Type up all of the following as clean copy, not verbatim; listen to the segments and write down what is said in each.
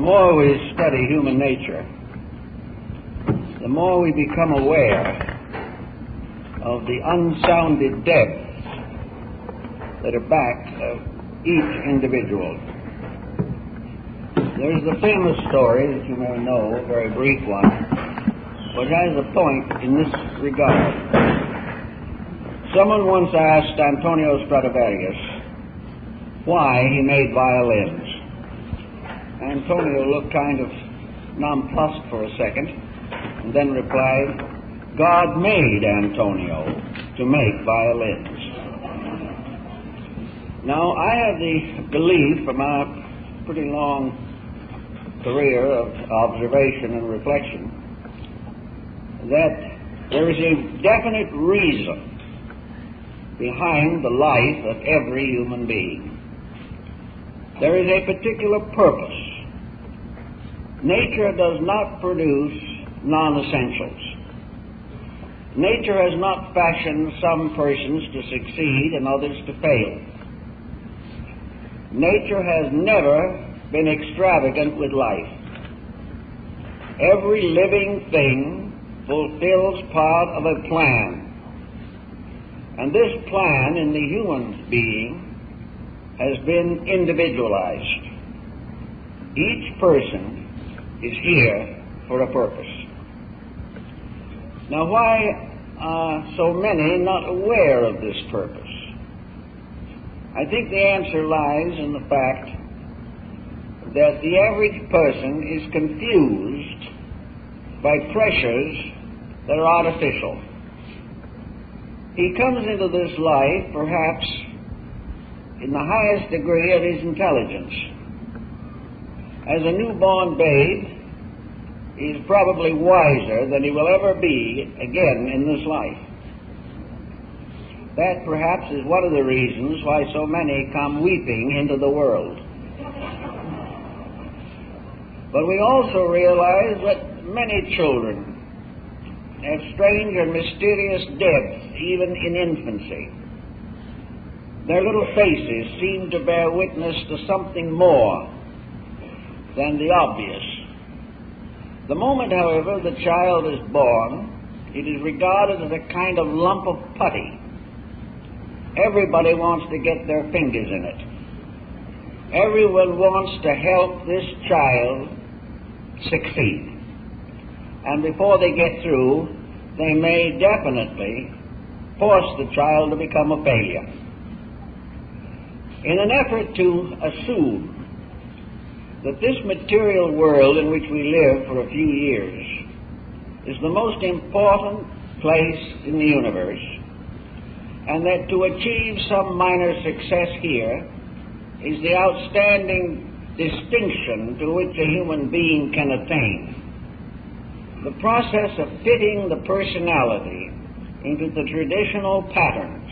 more we study human nature, the more we become aware of the unsounded depths that are back of each individual. There is the famous story that you may know, a very brief one, which has a point in this regard. Someone once asked Antonio Stradivarius why he made violins. Antonio looked kind of nonplussed for a second and then replied, "God made Antonio to make violins." Now, I have the belief from our pretty long career of observation and reflection that there is a definite reason behind the life of every human being. There is a particular purpose. Nature does not produce non-essentials. Nature has not fashioned some persons to succeed and others to fail. Nature has never been extravagant with life. Every living thing fulfills part of a plan. And this plan in the human being has been individualized. Each person is here for a purpose. Now, why are so many not aware of this purpose? I think the answer lies in the fact that the average person is confused by pressures that are artificial. He comes into this life perhaps in the highest degree of his intelligence. As a newborn babe, he is probably wiser than he will ever be again in this life. That perhaps is one of the reasons why so many come weeping into the world. But we also realize that many children have strange and mysterious depths even in infancy. Their little faces seem to bear witness to something more than the obvious. The moment, however, the child is born, it is regarded as a kind of lump of putty. Everybody wants to get their fingers in it. Everyone wants to help this child succeed. And before they get through, they may definitely force the child to become a failure. In an effort to assume that this material world in which we live for a few years is the most important place in the universe, and that to achieve some minor success here is the outstanding distinction to which a human being can attain, the process of fitting the personality into the traditional patterns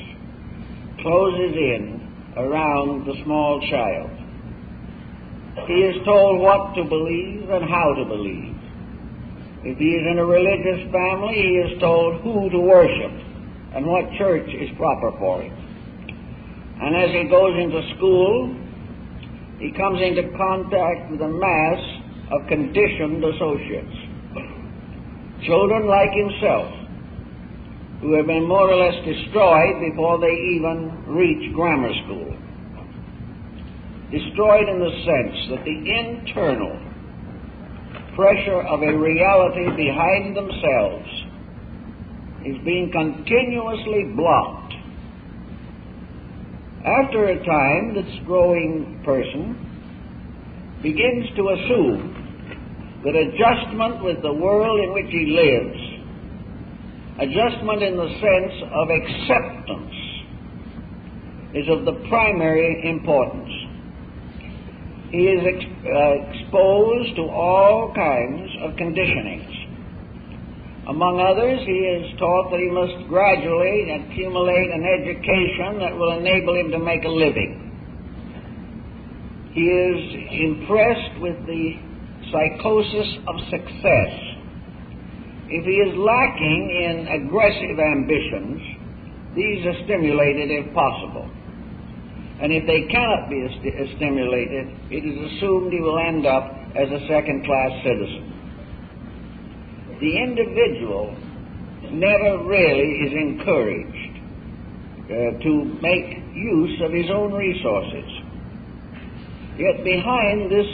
closes in around the small child. He is told what to believe and how to believe. If he is in a religious family, he is told who to worship and what church is proper for him. And as he goes into school, he comes into contact with a mass of conditioned associates. Children like himself, who have been more or less destroyed before they even reach grammar school. Destroyed in the sense that the internal pressure of a reality behind themselves is being continuously blocked. After a time, this growing person begins to assume that adjustment with the world in which he lives, adjustment in the sense of acceptance, is of the primary importance. He is exposed to all kinds of conditionings. Among others, he is taught that he must gradually accumulate an education that will enable him to make a living. He is impressed with the psychosis of success. If he is lacking in aggressive ambitions, these are stimulated if possible. And if they cannot be stimulated, it is assumed he will end up as a second-class citizen. The individual never really is encouraged to make use of his own resources. Yet behind this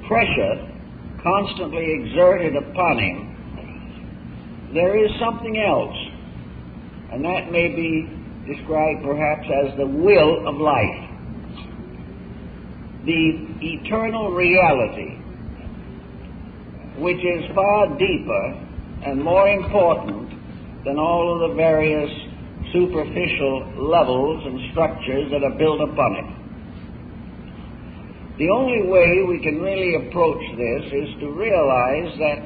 pressure constantly exerted upon him, there is something else, and that may be described perhaps as the will of life, the eternal reality, which is far deeper and more important than all of the various superficial levels and structures that are built upon it. The only way we can really approach this is to realize that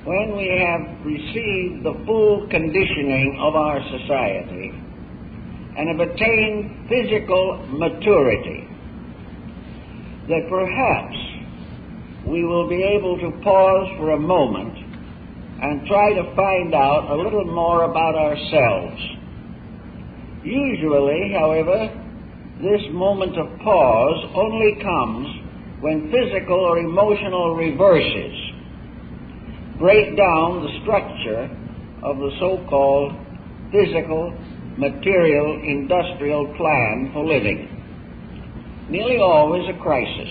when we have received the full conditioning of our society and have attained physical maturity, that perhaps we will be able to pause for a moment and try to find out a little more about ourselves. Usually, however, this moment of pause only comes when physical or emotional reverses break down the structure of the so-called physical, material, industrial plan for living. Nearly always a crisis,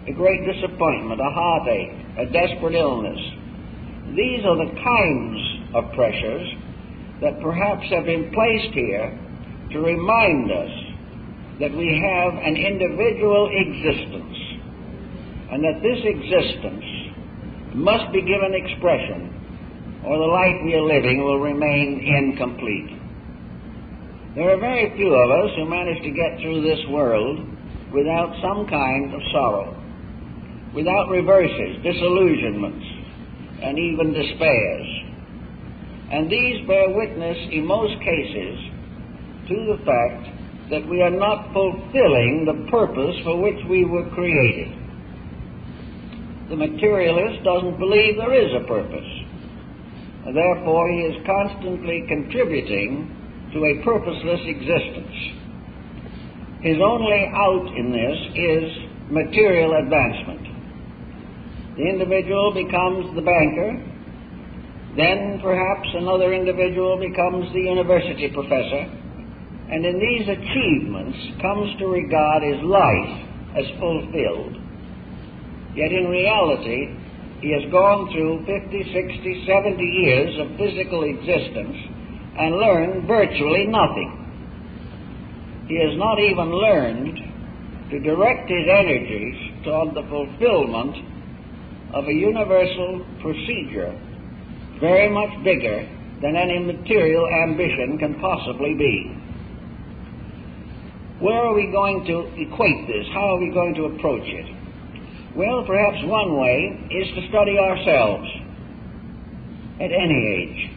a great disappointment, a heartache, a desperate illness. These are the kinds of pressures that perhaps have been placed here to remind us that we have an individual existence, and that this existence must be given expression, or the life we are living will remain incomplete. There are very few of us who manage to get through this world without some kind of sorrow, without reverses, disillusionments, and even despairs. And these bear witness, in most cases, to the fact that we are not fulfilling the purpose for which we were created. The materialist doesn't believe there is a purpose, and therefore he is constantly contributing to a purposeless existence. His only out in this is material advancement. The individual becomes the banker, then perhaps another individual becomes the university professor, and in these achievements comes to regard his life as fulfilled. Yet in reality, he has gone through 50, 60, 70 years of physical existence and learned virtually nothing. He has not even learned to direct his energies toward the fulfillment of a universal procedure very much bigger than any material ambition can possibly be. Where are we going to equate this? How are we going to approach it? Well, perhaps one way is to study ourselves at any age,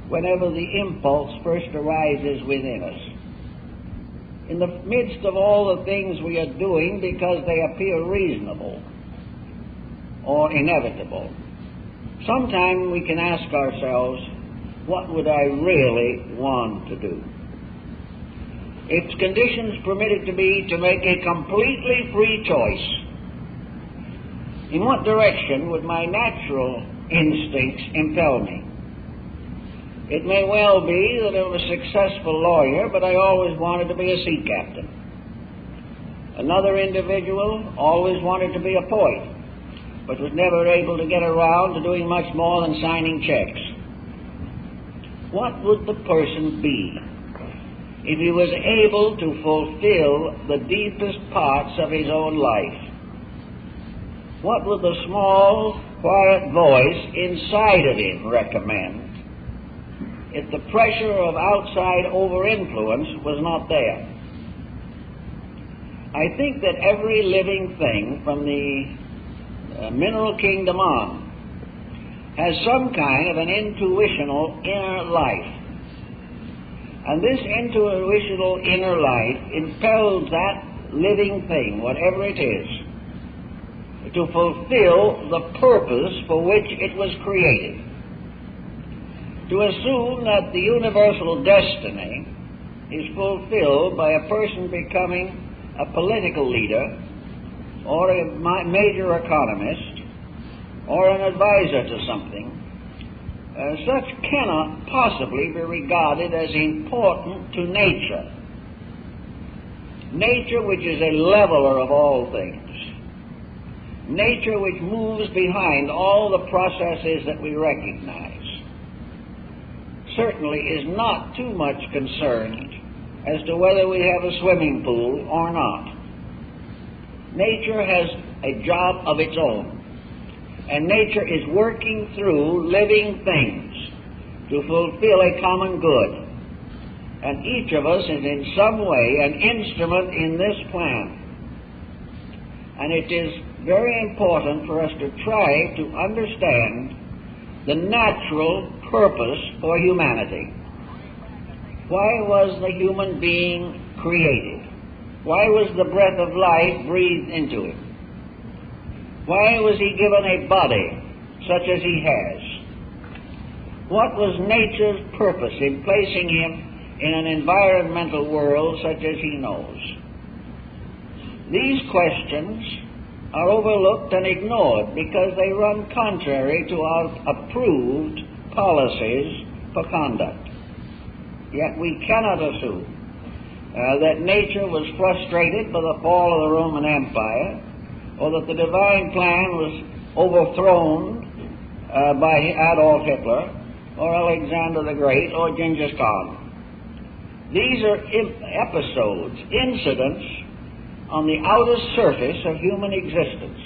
whenever the impulse first arises within us. In the midst of all the things we are doing because they appear reasonable or inevitable, sometime we can ask ourselves, what would I really want to do? If conditions permitted to be to make a completely free choice, in what direction would my natural instincts impel me? It may well be that I'm a successful lawyer, but I always wanted to be a sea captain. Another individual always wanted to be a poet, but was never able to get around to doing much more than signing checks. What would the person be if he was able to fulfill the deepest parts of his own life? What would the small, quiet voice inside of him recommend if the pressure of outside over-influence was not there? I think that every living thing from the mineral kingdom on has some kind of an intuitional inner life. And this intuitional inner life impels that living thing, whatever it is, to fulfill the purpose for which it was created. To assume that the universal destiny is fulfilled by a person becoming a political leader or a major economist or an advisor to something, such cannot possibly be regarded as important to nature. Nature, which is a leveler of all things, nature which moves behind all the processes that we recognize, certainly is not too much concerned as to whether we have a swimming pool or not. Nature has a job of its own, and nature is working through living things to fulfill a common good. And each of us is in some way an instrument in this plan. And it is very important for us to try to understand the natural purpose for humanity. Why was the human being created? Why was the breath of life breathed into him? Why was he given a body such as he has? What was nature's purpose in placing him in an environmental world such as he knows? These questions are overlooked and ignored because they run contrary to our approved policies for conduct. Yet we cannot assume that nature was frustrated by the fall of the Roman Empire, or that the divine plan was overthrown by Adolf Hitler, or Alexander the Great, or Genghis Khan. These are episodes, incidents on the outer surface of human existence.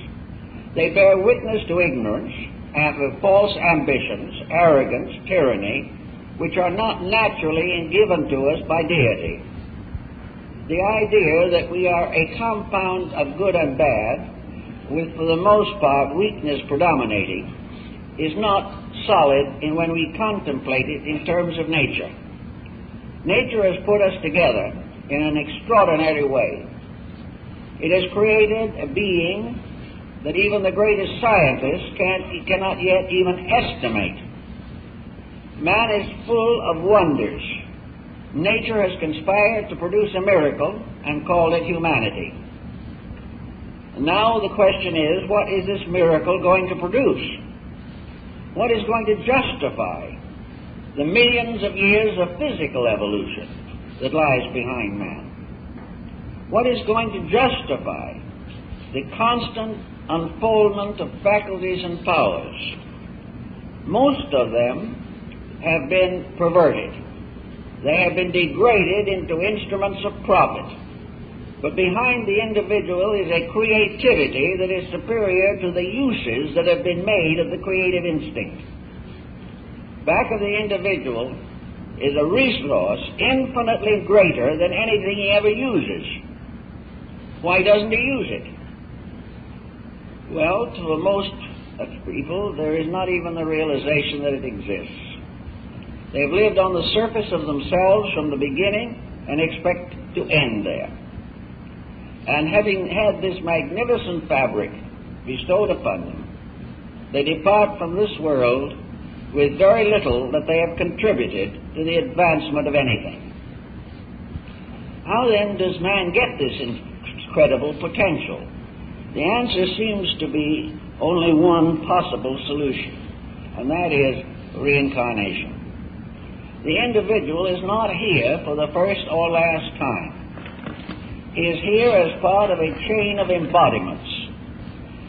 They bear witness to ignorance, and false ambitions, arrogance, tyranny, which are not naturally given to us by deity. The idea that we are a compound of good and bad, with for the most part weakness predominating, is not solid when we contemplate it in terms of nature. Nature has put us together in an extraordinary way. It has created a being that even the greatest scientists cannot yet even estimate. Man is full of wonders. Nature has conspired to produce a miracle and called it humanity. And now the question is, what is this miracle going to produce? What is going to justify the millions of years of physical evolution that lies behind man? What is going to justify the constant unfoldment of faculties and powers? Most of them have been perverted. They have been degraded into instruments of profit. But behind the individual is a creativity that is superior to the uses that have been made of the creative instinct. Back of the individual is a resource infinitely greater than anything he ever uses. Why doesn't he use it? Well, to the most people, there is not even the realization that it exists. They've lived on the surface of themselves from the beginning and expect to end there. And having had this magnificent fabric bestowed upon them, they depart from this world with very little that they have contributed to the advancement of anything. How then does man get this incredible potential? The answer seems to be only one possible solution, and that is reincarnation. The individual is not here for the first or last time. He is here as part of a chain of embodiments.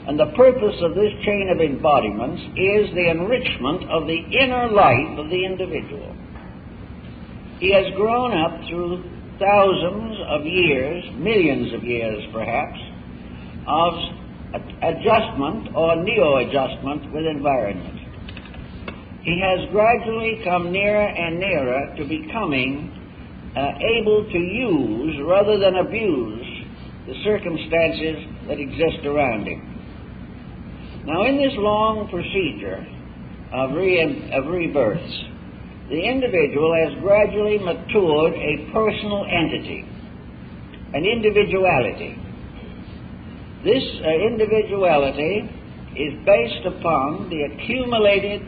And the purpose of this chain of embodiments is the enrichment of the inner life of the individual. He has grown up through thousands of years, millions of years perhaps, of adjustment or neo-adjustment with environment. He has gradually come nearer and nearer to becoming able to use rather than abuse the circumstances that exist around him. Now, in this long procedure of rebirths, the individual has gradually matured a personal entity, an individuality. This individuality is based upon the accumulated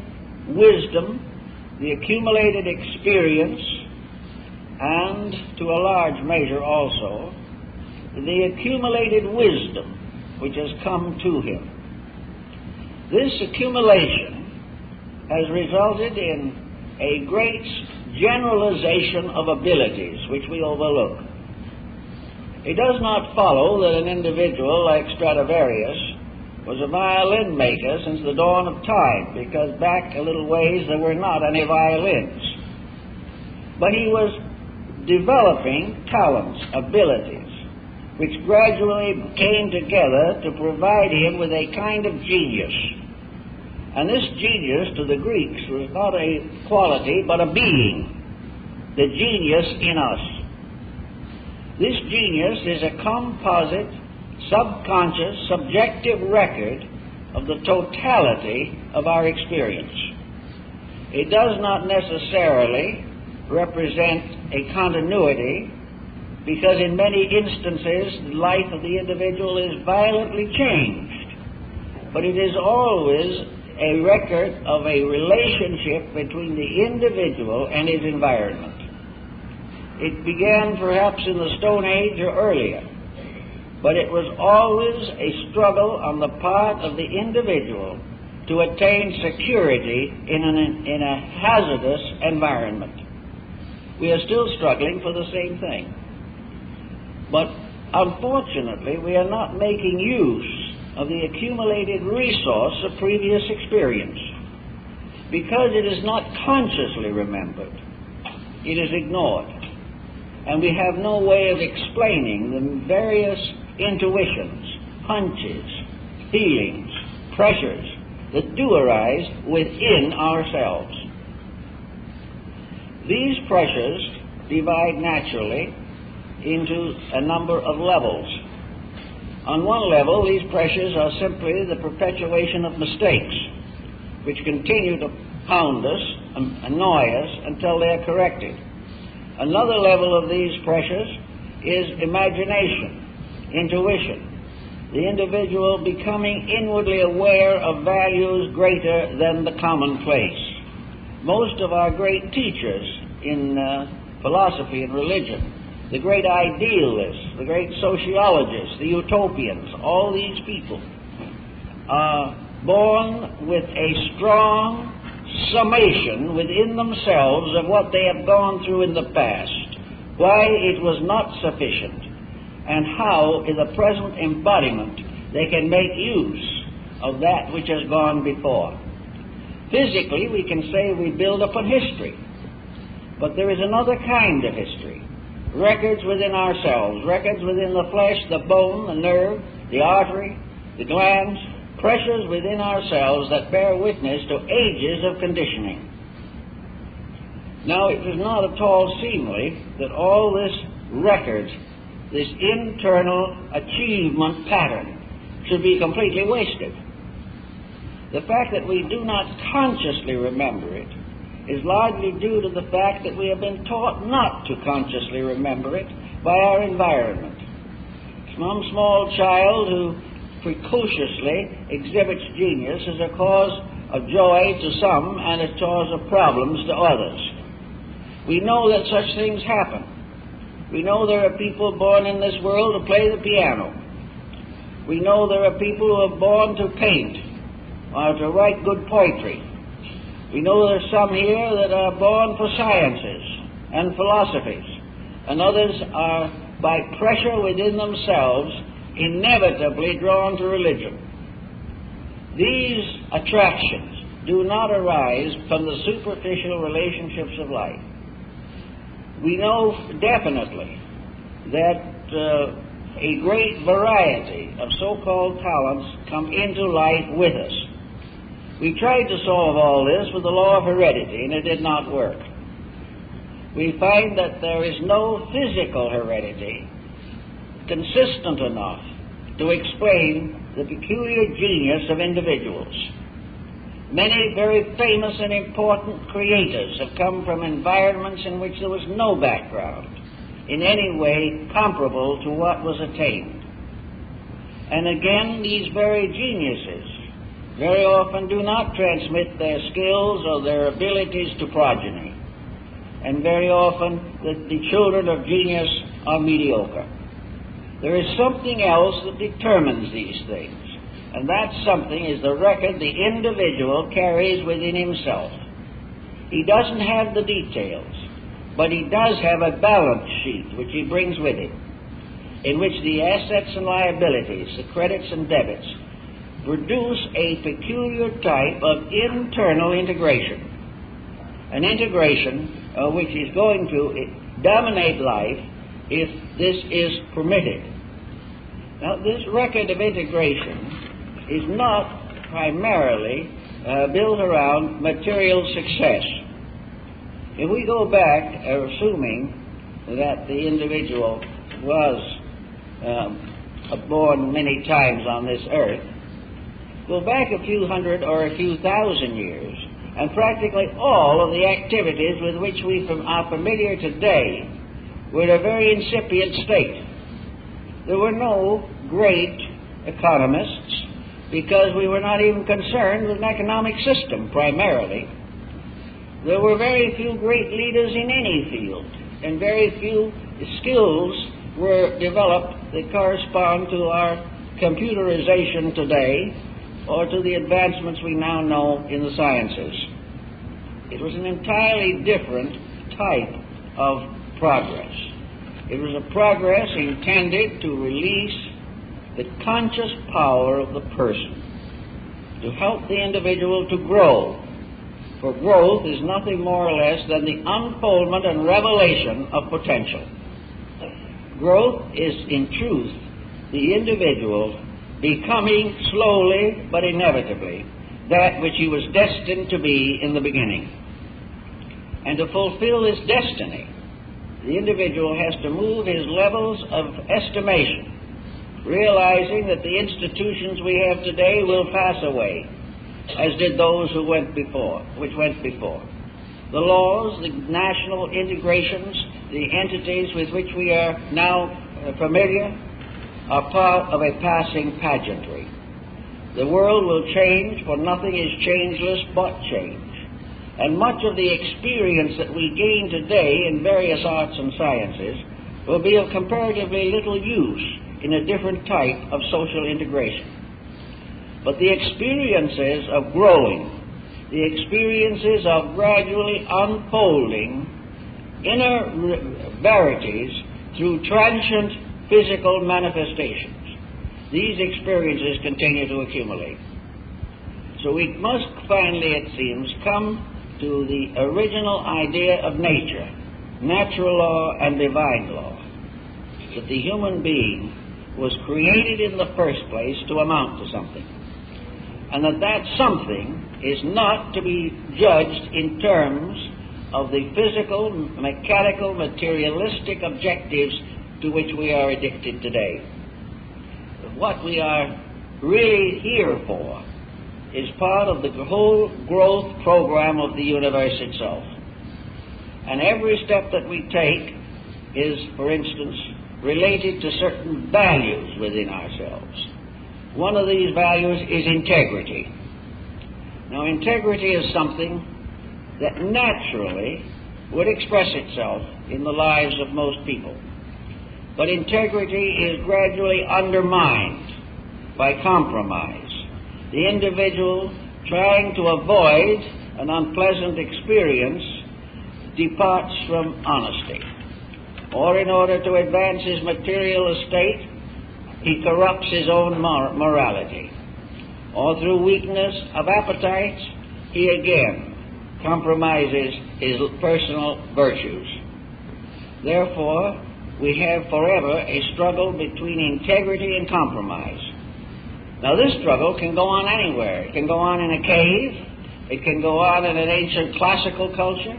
wisdom, the accumulated experience, and to a large measure also, the accumulated wisdom which has come to him. This accumulation has resulted in a great generalization of abilities which we overlook. It does not follow that an individual like Stradivarius was a violin maker since the dawn of time, because back a little ways there were not any violins. But he was developing talents, abilities, which gradually came together to provide him with a kind of genius. And this genius to the Greeks was not a quality but a being, the genius in us. This genius is a composite, subconscious, subjective record of the totality of our experience. It does not necessarily represent a continuity, because in many instances the life of the individual is violently changed. But it is always a record of a relationship between the individual and his environment. It began perhaps in the Stone Age or earlier, but it was always a struggle on the part of the individual to attain security in a hazardous environment. We are still struggling for the same thing. But unfortunately, we are not making use of the accumulated resource of previous experience. Because it is not consciously remembered, it is ignored. And we have no way of explaining the various intuitions, hunches, feelings, pressures that do arise within ourselves. These pressures divide naturally into a number of levels. On one level, these pressures are simply the perpetuation of mistakes, which continue to pound us and annoy us until they are corrected. Another level of these pressures is imagination, intuition, the individual becoming inwardly aware of values greater than the commonplace. Most of our great teachers in philosophy and religion, the great idealists, the great sociologists, the utopians, all these people are born with a strong summation within themselves of what they have gone through in the past, why it was not sufficient, and how in the present embodiment they can make use of that which has gone before. Physically, we can say we build upon history, but there is another kind of history. Records within ourselves, records within the flesh, the bone, the nerve, the artery, the glands, pressures within ourselves that bear witness to ages of conditioning. Now, it is not at all seemly that all this record, this internal achievement pattern, should be completely wasted. The fact that we do not consciously remember it is largely due to the fact that we have been taught not to consciously remember it by our environment. Some small child who precociously exhibits genius is a cause of joy to some and a cause of problems to others. We know that such things happen. We know there are people born in this world to play the piano. We know there are people who are born to paint or to write good poetry. We know there's some here that are born for sciences and philosophies, and others are, by pressure within themselves, inevitably drawn to religion. These attractions do not arise from the superficial relationships of life. We know definitely that a great variety of so-called talents come into life with us. We tried to solve all this with the law of heredity, and it did not work. We find that there is no physical heredity consistent enough to explain the peculiar genius of individuals. Many very famous and important creators have come from environments in which there was no background in any way comparable to what was attained. And again, these very geniuses very often do not transmit their skills or their abilities to progeny. And very often the children of genius are mediocre. There is something else that determines these things, and that something is the record the individual carries within himself. He doesn't have the details, but he does have a balance sheet which he brings with him, in which the assets and liabilities, the credits and debits, produce a peculiar type of internal integration, an integration which is going to dominate life if this is permitted. Now, this record of integration is not primarily built around material success. If we go back, assuming that the individual was born many times on this earth, go back a few hundred or a few thousand years, and practically all of the activities with which we are familiar today were in a very incipient state. There were no great economists, because we were not even concerned with an economic system primarily. There were very few great leaders in any field, and very few skills were developed that correspond to our computerization today or to the advancements we now know in the sciences. It was an entirely different type of progress. It was a progress intended to release the conscious power of the person, to help the individual to grow. For growth is nothing more or less than the unfoldment and revelation of potential. Growth is, in truth, the individual becoming slowly but inevitably that which he was destined to be in the beginning. And to fulfill this destiny, the individual has to move his levels of estimation, realizing that the institutions we have today will pass away, as did those which went before. The laws, the national integrations, the entities with which we are now familiar are part of a passing pageantry. The world will change, for nothing is changeless but change. And much of the experience that we gain today in various arts and sciences will be of comparatively little use in a different type of social integration. But the experiences of growing, the experiences of gradually unfolding inner verities through transient physical manifestations, these experiences continue to accumulate. So we must finally, it seems, come to the original idea of nature, natural law and divine law, that the human being was created in the first place to amount to something, and that something is not to be judged in terms of the physical, mechanical, materialistic objectives to which we are addicted today. What we are really here for is part of the whole growth program of the universe itself. And every step that we take is, for instance, related to certain values within ourselves. One of these values is integrity. Now, integrity is something that naturally would express itself in the lives of most people. But integrity is gradually undermined by compromise. The individual, trying to avoid an unpleasant experience, departs from honesty. Or in order to advance his material estate, he corrupts his own morality. Or through weakness of appetites, he again compromises his personal virtues. Therefore, we have forever a struggle between integrity and compromise. Now, this struggle can go on anywhere. It can go on in a cave. It can go on in an ancient classical culture.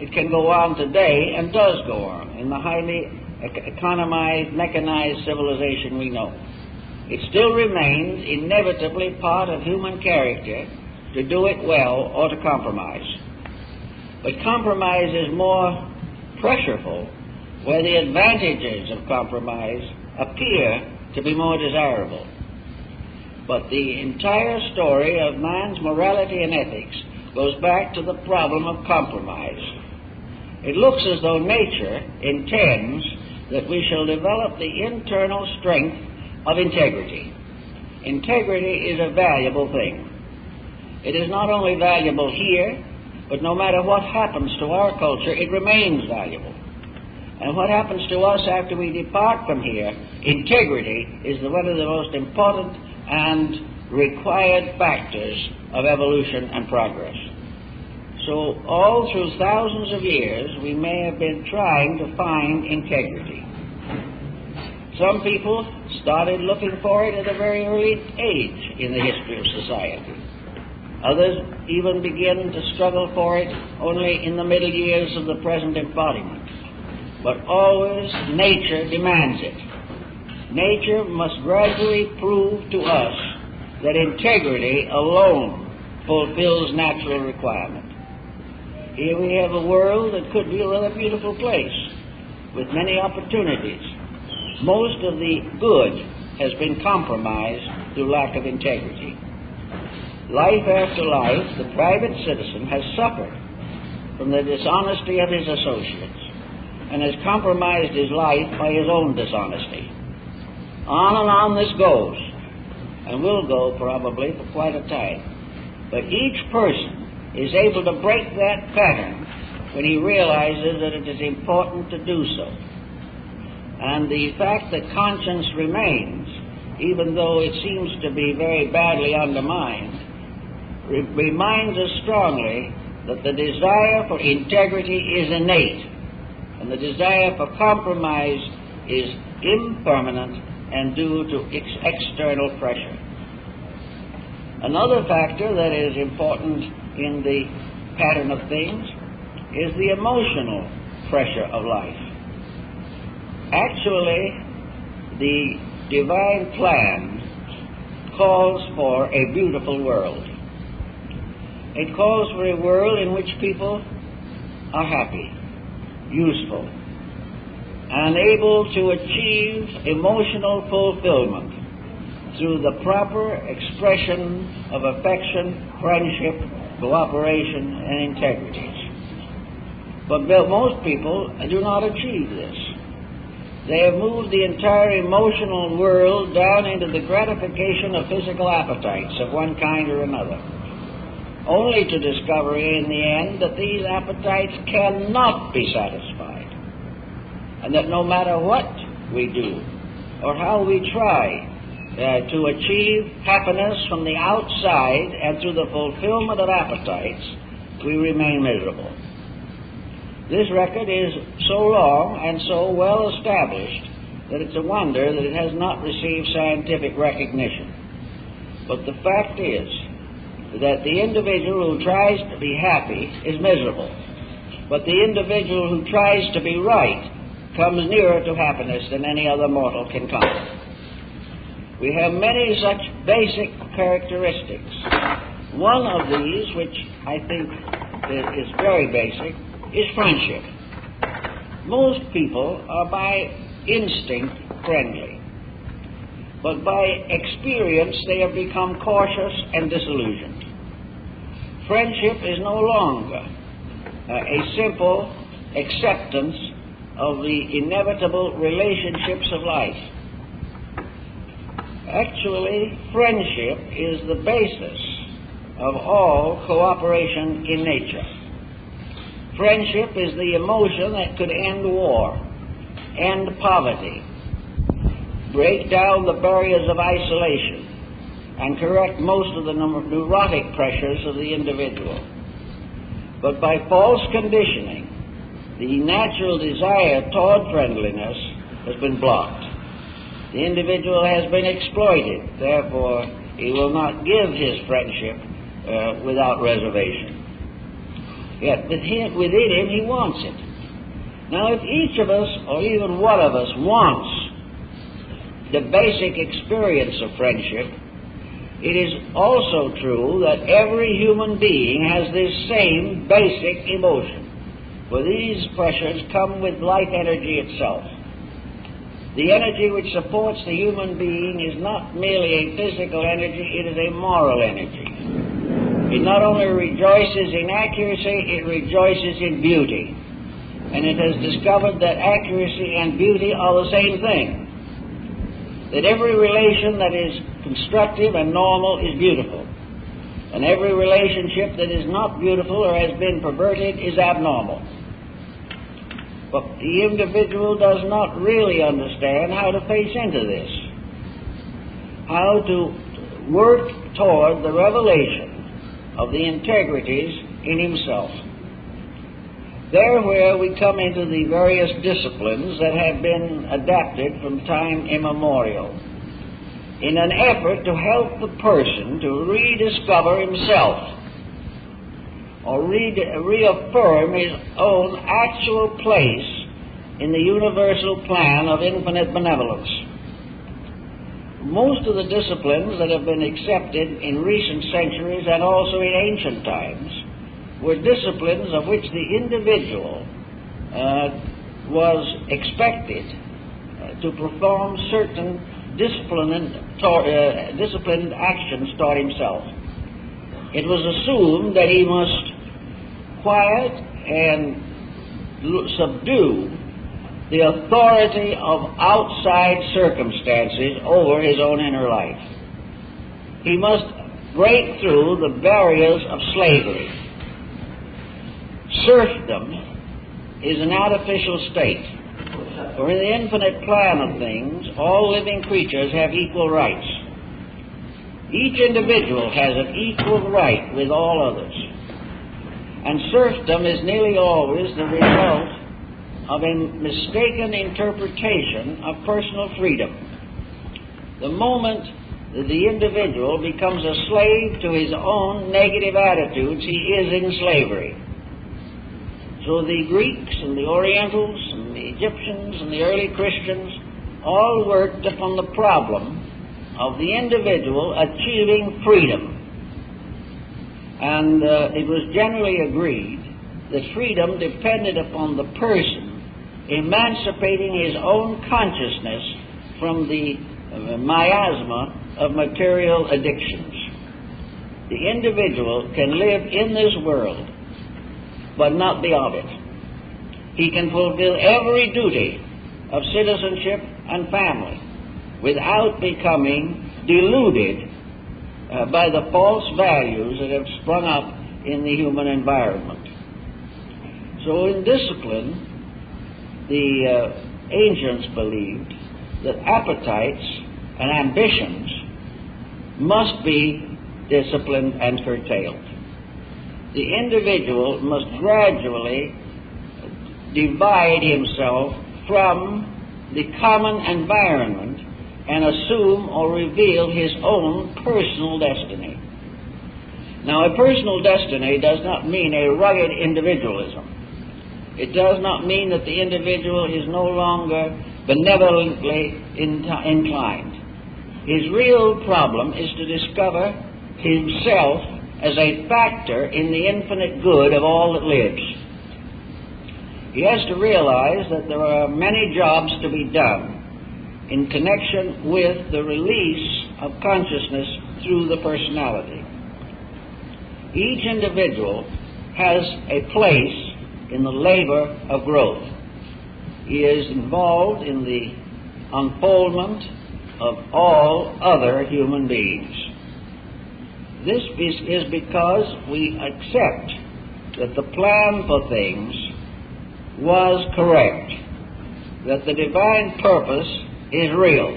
It can go on today, and does go on, in the highly economized, mechanized civilization we know. It still remains inevitably part of human character to do it well or to compromise. But compromise is more pressureful where the advantages of compromise appear to be more desirable. But the entire story of man's morality and ethics goes back to the problem of compromise. It looks as though nature intends that we shall develop the internal strength of integrity. Integrity is a valuable thing. It is not only valuable here, but no matter what happens to our culture, it remains valuable. And what happens to us after we depart from here, integrity is one of the most important and required factors of evolution and progress. So all through thousands of years, we may have been trying to find integrity. Some people started looking for it at a very early age in the history of society. Others even begin to struggle for it only in the middle years of the present embodiment. But always nature demands it. Nature must gradually prove to us that integrity alone fulfills natural requirement. Here we have a world that could be a rather beautiful place with many opportunities. Most of the good has been compromised through lack of integrity. Life after life, the private citizen has suffered from the dishonesty of his associates and has compromised his life by his own dishonesty. On and on this goes, and will go probably for quite a time. But each person is able to break that pattern when he realizes that it is important to do so. And the fact that conscience remains, even though it seems to be very badly undermined, reminds us strongly that the desire for integrity is innate, and the desire for compromise is impermanent and due to external pressure. Another factor that is important in the pattern of things is the emotional pressure of life. Actually, the divine plan calls for a beautiful world. It calls for a world in which people are happy, useful, and able to achieve emotional fulfillment through the proper expression of affection, friendship, cooperation, and integrities. But most people do not achieve this. They have moved the entire emotional world down into the gratification of physical appetites of one kind or another, only to discover in the end that these appetites cannot be satisfied, and that no matter what we do or how we try to achieve happiness from the outside and through the fulfillment of appetites, we remain miserable. This record is so long and so well established that it's a wonder that it has not received scientific recognition. But the fact is that the individual who tries to be happy is miserable, but the individual who tries to be right comes nearer to happiness than any other mortal can come. We have many such basic characteristics. One of these, which I think is very basic, is friendship. Most people are by instinct friendly, but by experience they have become cautious and disillusioned. Friendship is no longer a simple acceptance of the inevitable relationships of life. Actually, friendship is the basis of all cooperation in nature. Friendship is the emotion that could end war, end poverty, break down the barriers of isolation, and correct most of the neurotic pressures of the individual. But by false conditioning, the natural desire toward friendliness has been blocked. The individual has been exploited, therefore he will not give his friendship without reservation. Yet within him he wants it. Now if each of us, or even one of us, wants the basic experience of friendship, it is also true that every human being has this same basic emotion, for these pressures come with life energy itself. The energy which supports the human being is not merely a physical energy, it is a moral energy. It not only rejoices in accuracy, it rejoices in beauty. and it has discovered that accuracy and beauty are the same thing. That every relation that is constructive and normal is beautiful, and every relationship that is not beautiful or has been perverted is abnormal. But the individual does not really understand how to face into this, how to work toward the revelation of the integrities in himself. There where we come into the various disciplines that have been adapted from time immemorial, in an effort to help the person to rediscover himself, or reaffirm his own actual place in the universal plan of infinite benevolence. Most of the disciplines that have been accepted in recent centuries and also in ancient times were disciplines of which the individual was expected to perform certain disciplined actions toward himself. It was assumed that he must quiet and subdue the authority of outside circumstances over his own inner life. He must break through the barriers of slavery. Serfdom is an artificial state, for in the infinite plan of things, all living creatures have equal rights. Each individual has an equal right with all others. And serfdom is nearly always the result of a mistaken interpretation of personal freedom. The moment that the individual becomes a slave to his own negative attitudes, he is in slavery. So the Greeks and the Orientals and the Egyptians and the early Christians all worked upon the problem of the individual achieving freedom. And it was generally agreed that freedom depended upon the person emancipating his own consciousness from the miasma of material addictions. The individual can live in this world, but not be of it. He can fulfill every duty of citizenship and family without becoming deluded by the false values that have sprung up in the human environment. So in discipline, the ancients believed that appetites and ambitions must be disciplined and curtailed. The individual must gradually divide himself from the common environment and assume or reveal his own personal destiny. Now, a personal destiny does not mean a rugged individualism. It does not mean that the individual is no longer benevolently inclined. His real problem is to discover himself as a factor in the infinite good of all that lives. He has to realize that there are many jobs to be done in connection with the release of consciousness through the personality. Each individual has a place in the labor of growth. He is involved in the unfoldment of all other human beings. This is because we accept that the plan for things was correct, that the divine purpose is real,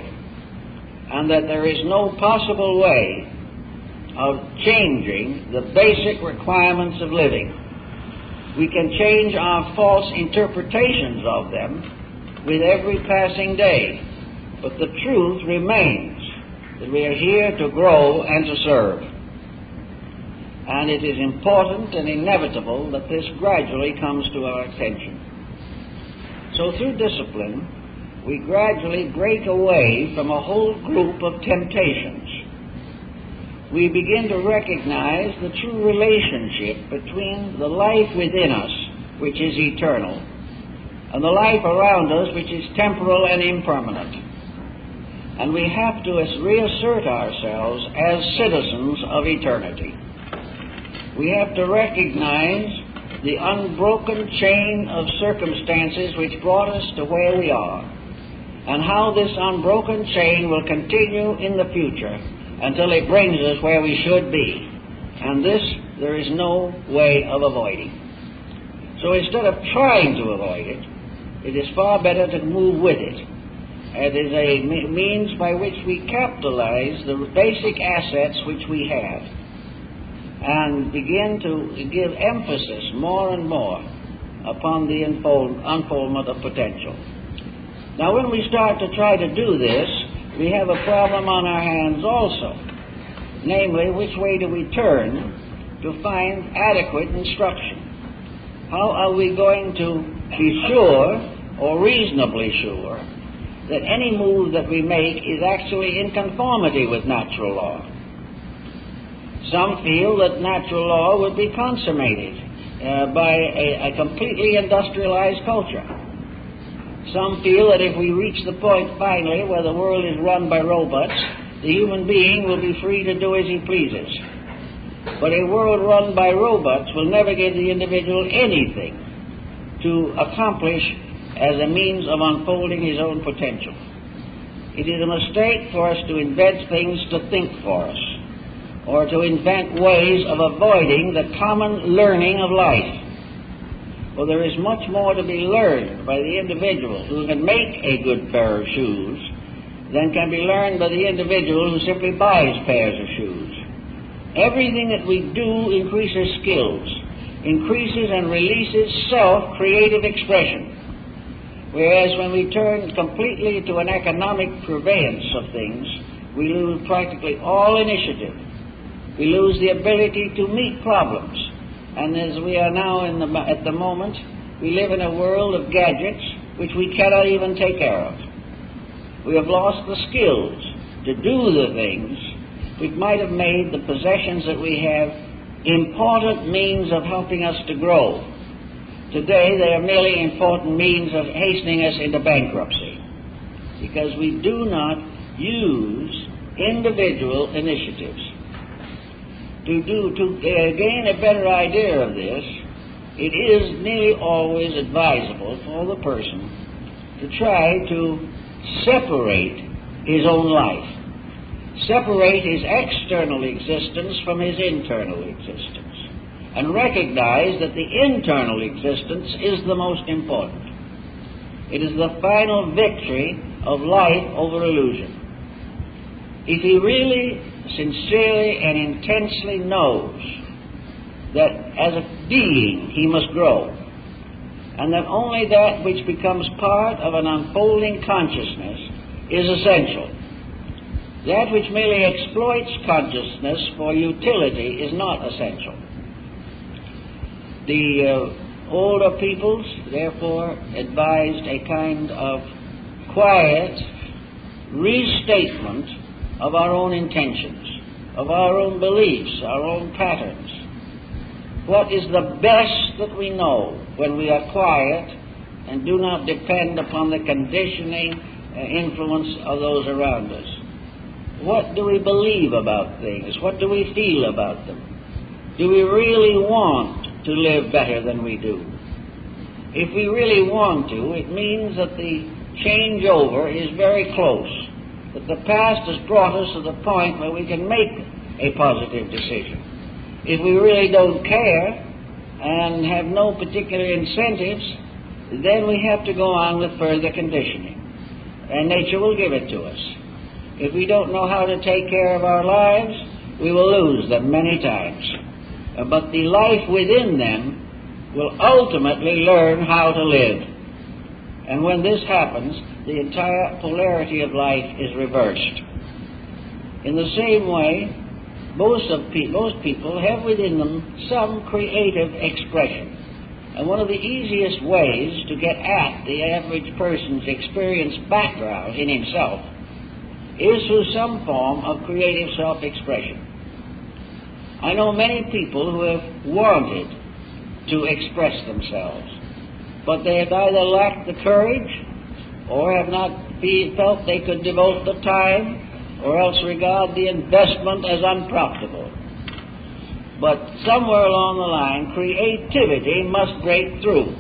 and that there is no possible way of changing the basic requirements of living. We can change our false interpretations of them with every passing day, but the truth remains that we are here to grow and to serve. And it is important and inevitable that this gradually comes to our attention. So through discipline, we gradually break away from a whole group of temptations. We begin to recognize the true relationship between the life within us, which is eternal, and the life around us, which is temporal and impermanent. And we have to reassert ourselves as citizens of eternity. We have to recognize the unbroken chain of circumstances which brought us to where we are, and how this unbroken chain will continue in the future until it brings us where we should be. And this there is no way of avoiding. So instead of trying to avoid it, it is far better to move with it. It is a means by which we capitalize the basic assets which we have and begin to give emphasis more and more upon the unfoldment of potential. Now, when we start to try to do this, we have a problem on our hands also. Namely, which way do we turn to find adequate instruction? How are we going to be sure, or reasonably sure, that any move that we make is actually in conformity with natural law? Some feel that natural law would be consummated by a completely industrialized culture. Some feel that if we reach the point finally where the world is run by robots, the human being will be free to do as he pleases. But a world run by robots will never give the individual anything to accomplish as a means of unfolding his own potential. It is a mistake for us to invent things to think for us, or to invent ways of avoiding the common learning of life. For there is much more to be learned by the individual who can make a good pair of shoes than can be learned by the individual who simply buys pairs of shoes. Everything that we do increases skills, increases and releases self-creative expression. Whereas when we turn completely to an economic purveyance of things, we lose practically all initiative. We lose the ability to meet problems. And as we are now at the moment, we live in a world of gadgets which we cannot even take care of. We have lost the skills to do the things which might have made the possessions that we have important means of helping us to grow. Today, they are merely important means of hastening us into bankruptcy, because we do not use individual initiatives. To gain a better idea of this, it is nearly always advisable for the person to try to separate his own life, separate his external existence from his internal existence, and recognize that the internal existence is the most important. It is the final victory of life over illusion. If he really, sincerely, and intensely knows that as a being he must grow, and that only that which becomes part of an unfolding consciousness is essential, that which merely exploits consciousness for utility is not essential. The older peoples, therefore, advised a kind of quiet restatement of our own intentions, of our own beliefs, our own patterns. What is the best that we know when we are quiet and do not depend upon the conditioning influence of those around us? What do we believe about things? What do we feel about them? Do we really want to live better than we do? If we really want to, it means that the changeover is very close, that the past has brought us to the point where we can make a positive decision. If we really don't care and have no particular incentives, then we have to go on with further conditioning, and nature will give it to us. If we don't know how to take care of our lives, we will lose them many times. But the life within them will ultimately learn how to live. And when this happens, the entire polarity of life is reversed. In the same way, most people have within them some creative expression. And one of the easiest ways to get at the average person's experience background in himself is through some form of creative self-expression. I know many people who have wanted to express themselves, but they have either lacked the courage or have not felt they could devote the time, or else regard the investment as unprofitable. But somewhere along the line, creativity must break through.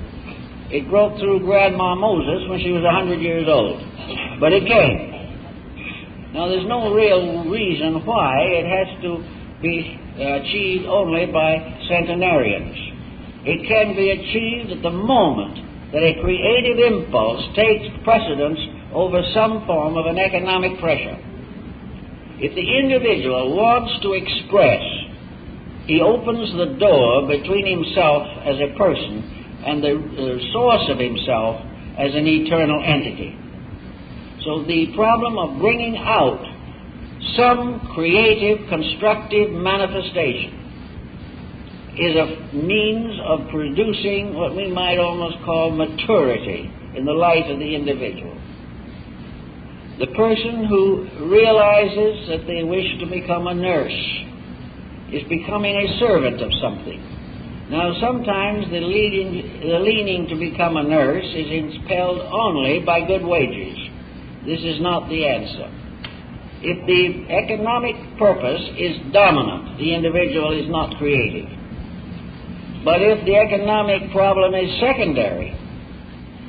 It broke through Grandma Moses when she was 100 years old. But it came. Now, there's no real reason why it has to be achieved only by centenarians. It can be achieved at the moment that a creative impulse takes precedence over some form of an economic pressure. If the individual wants to express, he opens the door between himself as a person and the source of himself as an eternal entity. So the problem of bringing out some creative, constructive manifestation is a means of producing what we might almost call maturity in the life of the individual. The person who realizes that they wish to become a nurse is becoming a servant of something. Now, sometimes the leaning to become a nurse is impelled only by good wages. This is not the answer. If the economic purpose is dominant, the individual is not creative. But if the economic problem is secondary,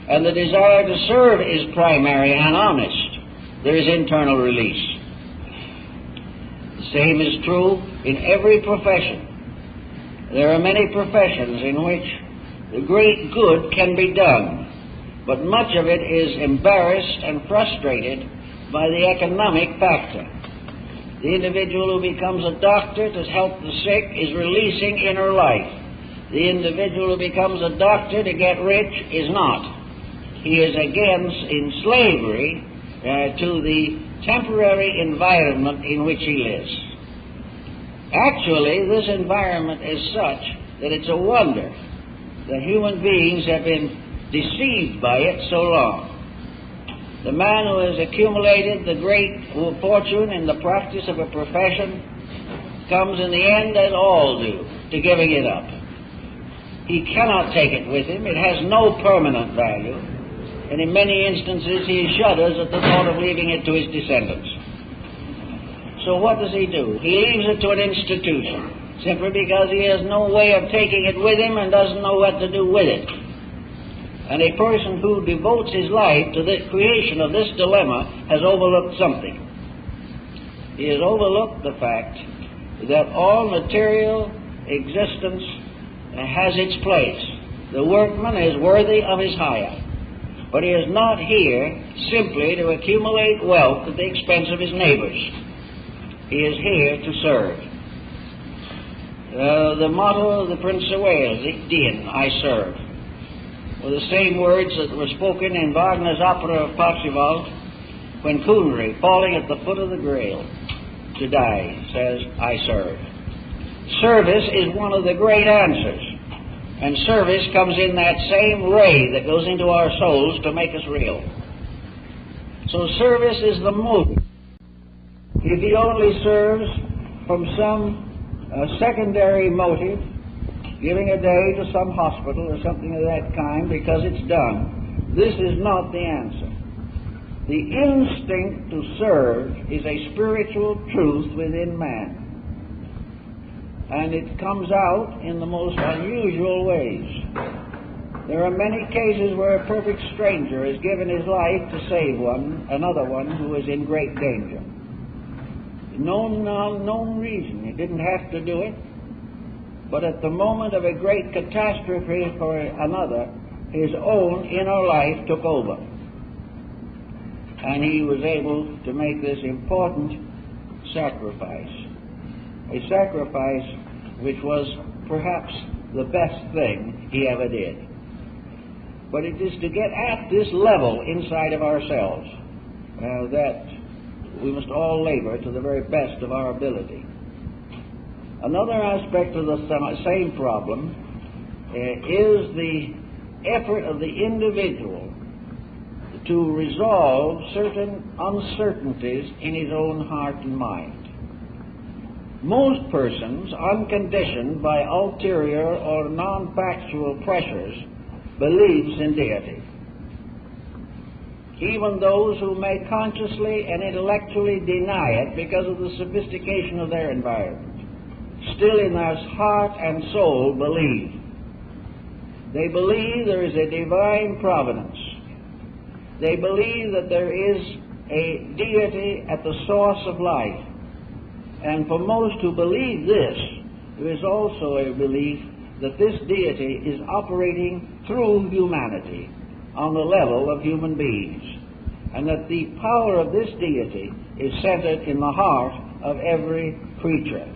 and the desire to serve is primary and honest, there is internal release. The same is true in every profession. There are many professions in which the great good can be done, but much of it is embarrassed and frustrated by the economic factor. The individual who becomes a doctor to help the sick is releasing inner life. The individual who becomes a doctor to get rich is not. He is again in slavery to the temporary environment in which he lives. Actually, this environment is such that it's a wonder that human beings have been deceived by it so long. The man who has accumulated the great fortune in the practice of a profession comes in the end, as all do, to giving it up. He cannot take it with him. It has no permanent value. And in many instances, he shudders at the thought of leaving it to his descendants. So what does he do? He leaves it to an institution, simply because he has no way of taking it with him and doesn't know what to do with it. And a person who devotes his life to the creation of this dilemma has overlooked something. He has overlooked the fact that all material existence has its place. The workman is worthy of his hire. But he is not here simply to accumulate wealth at the expense of his neighbors. He is here to serve. The motto of the Prince of Wales, Ich dien, I serve, were the same words that were spoken in Wagner's opera of Parsifal when Kunri, falling at the foot of the Grail to die, says, I serve. Service is one of the great answers. And service comes in that same ray that goes into our souls to make us real. So service is the motive. If he only serves from some secondary motive, giving a day to some hospital or something of that kind because it's done, this is not the answer. The instinct to serve is a spiritual truth within man. And it comes out in the most unusual ways. There are many cases where a perfect stranger has given his life to save another one who is in great danger. No known reason. He didn't have to do it. But at the moment of a great catastrophe for another, his own inner life took over. And he was able to make this important sacrifice. A sacrifice which was perhaps the best thing he ever did. But it is to get at this level inside of ourselves that we must all labor to the very best of our ability. Another aspect of the same problem is the effort of the individual to resolve certain uncertainties in his own heart and mind. Most persons, unconditioned by ulterior or non-factual pressures, believes in deity. Even those who may consciously and intellectually deny it because of the sophistication of their environment still in their heart and soul believe. They believe there is a divine providence. They believe that there is a deity at the source of life. And for most who believe this, there is also a belief that this deity is operating through humanity on the level of human beings, and that the power of this deity is centered in the heart of every creature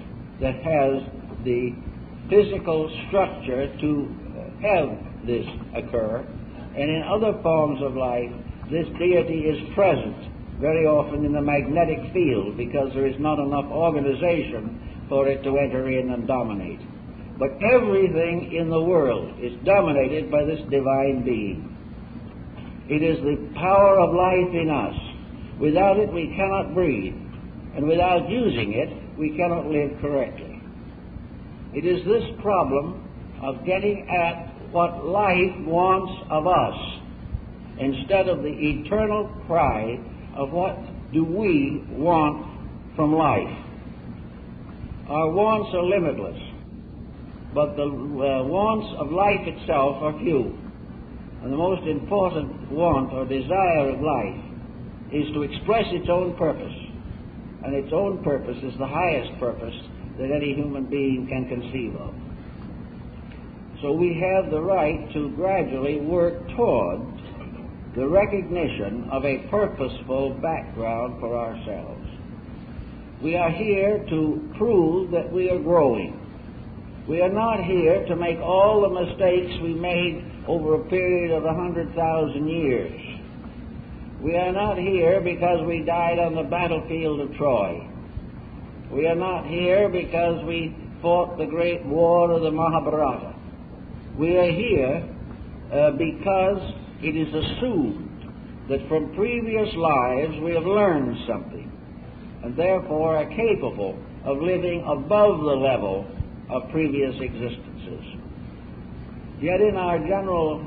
that has the physical structure to have this occur. And in other forms of life, this deity is present very often in the magnetic field because there is not enough organization for it to enter in and dominate. But everything in the world is dominated by this divine being. It is the power of life in us. Without it, we cannot breathe, and without using it, we cannot live correctly. It is this problem of getting at what life wants of us instead of the eternal cry of what do we want from life. Our wants are limitless, but the wants of life itself are few. And the most important want or desire of life is to express its own purpose. And its own purpose is the highest purpose that any human being can conceive of. So we have the right to gradually work toward the recognition of a purposeful background for ourselves. We are here to prove that we are growing. We are not here to make all the mistakes we made over a period of 100,000 years. We are not here because we died on the battlefield of Troy. We are not here because we fought the great war of the Mahabharata. We are here because it is assumed that from previous lives we have learned something, and therefore are capable of living above the level of previous existences. Yet in our general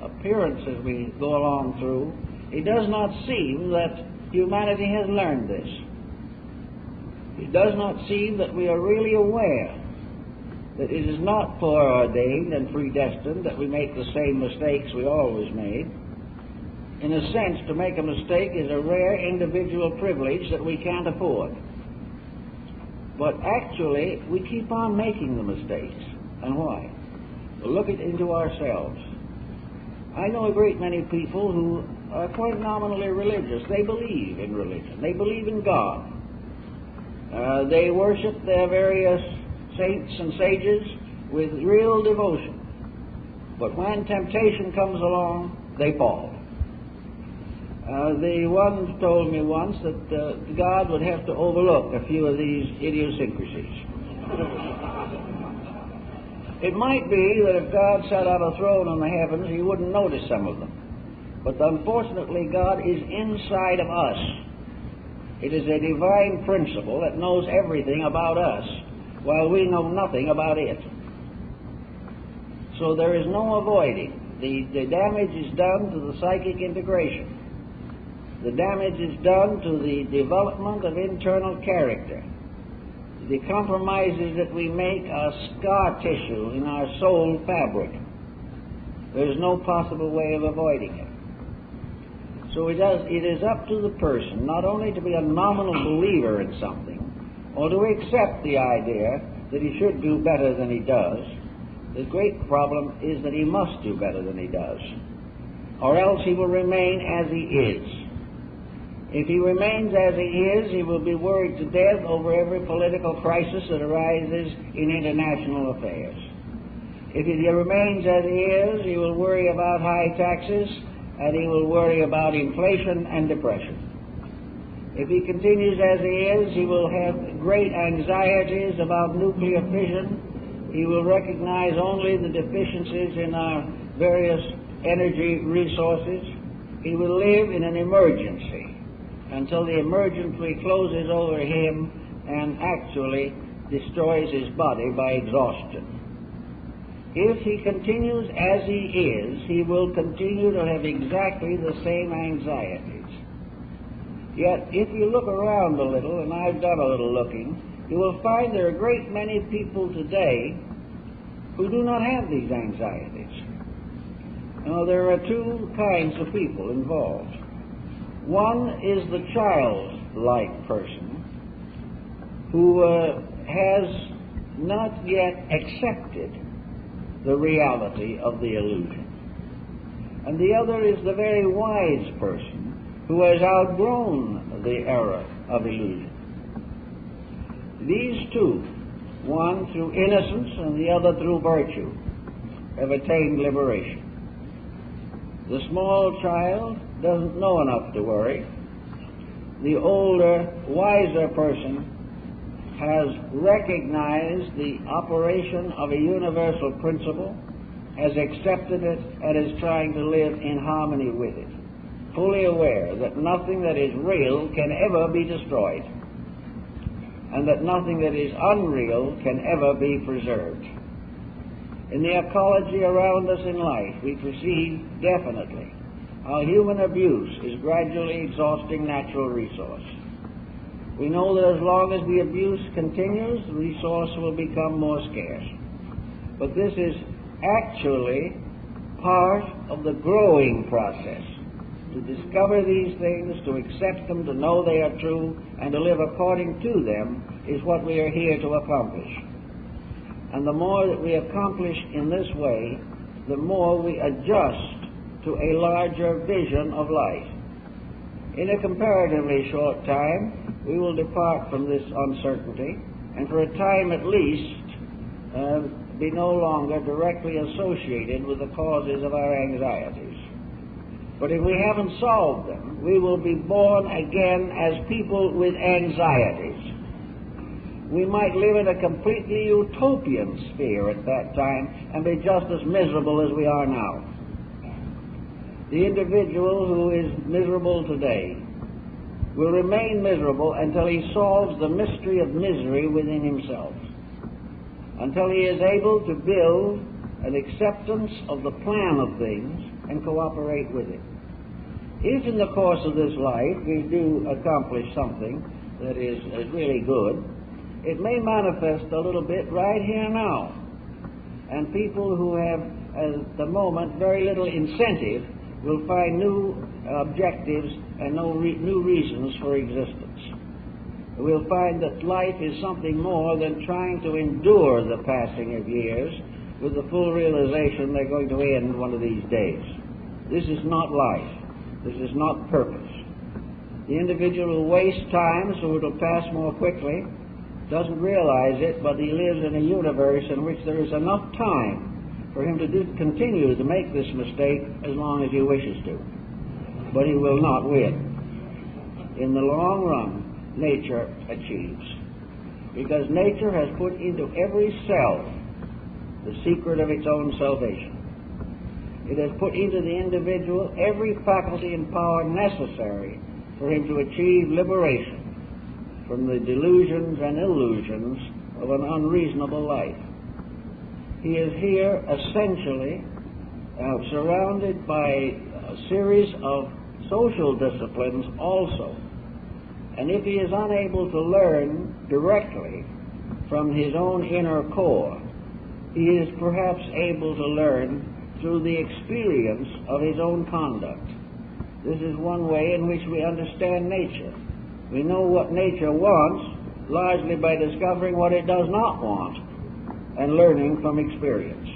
appearance as we go along through, it does not seem that humanity has learned this. It does not seem that we are really aware that it is not foreordained and predestined that we make the same mistakes we always made. In a sense, to make a mistake is a rare individual privilege that we can't afford. But actually, we keep on making the mistakes. And why? Well, look into ourselves. I know a great many people who are quite nominally religious. They believe in religion. They believe in God. They worship their various saints and sages with real devotion. But when temptation comes along, they fall. The one told me once that God would have to overlook a few of these idiosyncrasies. It might be that if God sat on a throne in the heavens, he wouldn't notice some of them. But unfortunately, God is inside of us. It is a divine principle that knows everything about us, while we know nothing about it. So there is no avoiding. The damage is done to the psychic integration. The damage is done to the development of internal character. The compromises that we make are scar tissue in our soul fabric. There is no possible way of avoiding it. So it is up to the person not only to be a nominal believer in something, or to accept the idea that he should do better than he does. The great problem is that he must do better than he does, or else he will remain as he is. If he remains as he is, he will be worried to death over every political crisis that arises in international affairs. If he remains as he is, he will worry about high taxes, and he will worry about inflation and depression. If he continues as he is, he will have great anxieties about nuclear fission. He will recognize only the deficiencies in our various energy resources. He will live in an emergency until the emergency closes over him and actually destroys his body by exhaustion. If he continues as he is, he will continue to have exactly the same anxieties. Yet, if you look around a little, and I've done a little looking, you will find there are a great many people today who do not have these anxieties. Now, there are two kinds of people involved. One is the childlike person who has not yet accepted the reality of the illusion. And the other is the very wise person who has outgrown the era of illusion. These two, one through innocence and the other through virtue, have attained liberation. The small child doesn't know enough to worry. The older, wiser person has recognized the operation of a universal principle, has accepted it, and is trying to live in harmony with it, fully aware that nothing that is real can ever be destroyed, and that nothing that is unreal can ever be preserved. In the ecology around us in life, we perceive definitely how human abuse is gradually exhausting natural resource. We know that as long as the abuse continues, the resource will become more scarce. But this is actually part of the growing process. To discover these things, to accept them, to know they are true, and to live according to them is what we are here to accomplish. And the more that we accomplish in this way, the more we adjust to a larger vision of life. In a comparatively short time, we will depart from this uncertainty, and for a time at least, be no longer directly associated with the causes of our anxieties. But if we haven't solved them, we will be born again as people with anxieties. We might live in a completely utopian sphere at that time and be just as miserable as we are now. The individual who is miserable today will remain miserable until he solves the mystery of misery within himself, until he is able to build an acceptance of the plan of things and cooperate with it. If in the course of this life we do accomplish something that is really good, it may manifest a little bit right here now. And people who have, at the moment, very little incentive will find new objectives and new reasons for existence. We'll find that life is something more than trying to endure the passing of years with the full realization they're going to end one of these days. This is not life. This is not purpose. The individual will waste time so it'll pass more quickly, doesn't realize it, but he lives in a universe in which there is enough time for him to continue to make this mistake as long as he wishes to. But he will not win. In the long run, nature achieves. Because nature has put into every cell the secret of its own salvation. It has put into the individual every faculty and power necessary for him to achieve liberation from the delusions and illusions of an unreasonable life. He is here essentially surrounded by a series of social disciplines also. And if he is unable to learn directly from his own inner core, he is perhaps able to learn through the experience of his own conduct. This is one way in which we understand nature. We know what nature wants largely by discovering what it does not want and learning from experience.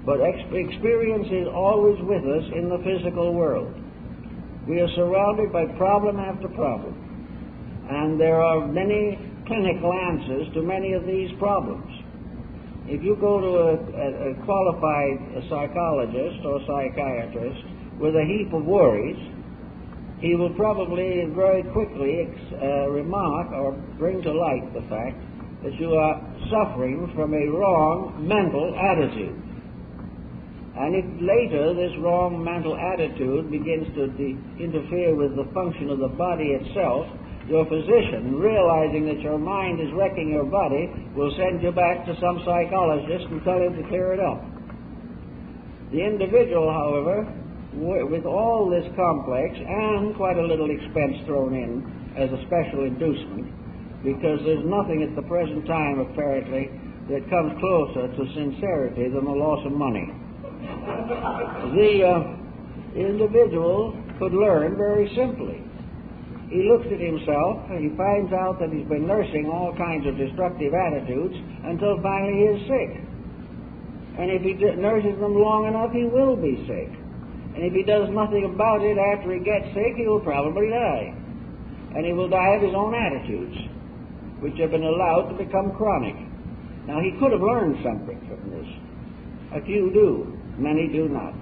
But experience is always with us in the physical world. We are surrounded by problem after problem, and there are many clinical answers to many of these problems. If you go to a qualified psychologist or psychiatrist with a heap of worries, he will probably very quickly remark or bring to light the fact that you are suffering from a wrong mental attitude. And if later this wrong mental attitude begins to interfere with the function of the body itself, your physician, realizing that your mind is wrecking your body, will send you back to some psychologist and tell him to clear it up. The individual, however, with all this complex and quite a little expense thrown in as a special inducement, because there's nothing at the present time, apparently, that comes closer to sincerity than the loss of money. The individual could learn very simply. He looks at himself and he finds out that he's been nursing all kinds of destructive attitudes until finally he is sick. And if he nurses them long enough, he will be sick. And if he does nothing about it after he gets sick, he will probably die. And he will die of his own attitudes, which have been allowed to become chronic. Now, he could have learned something from this. A few do. Many do not.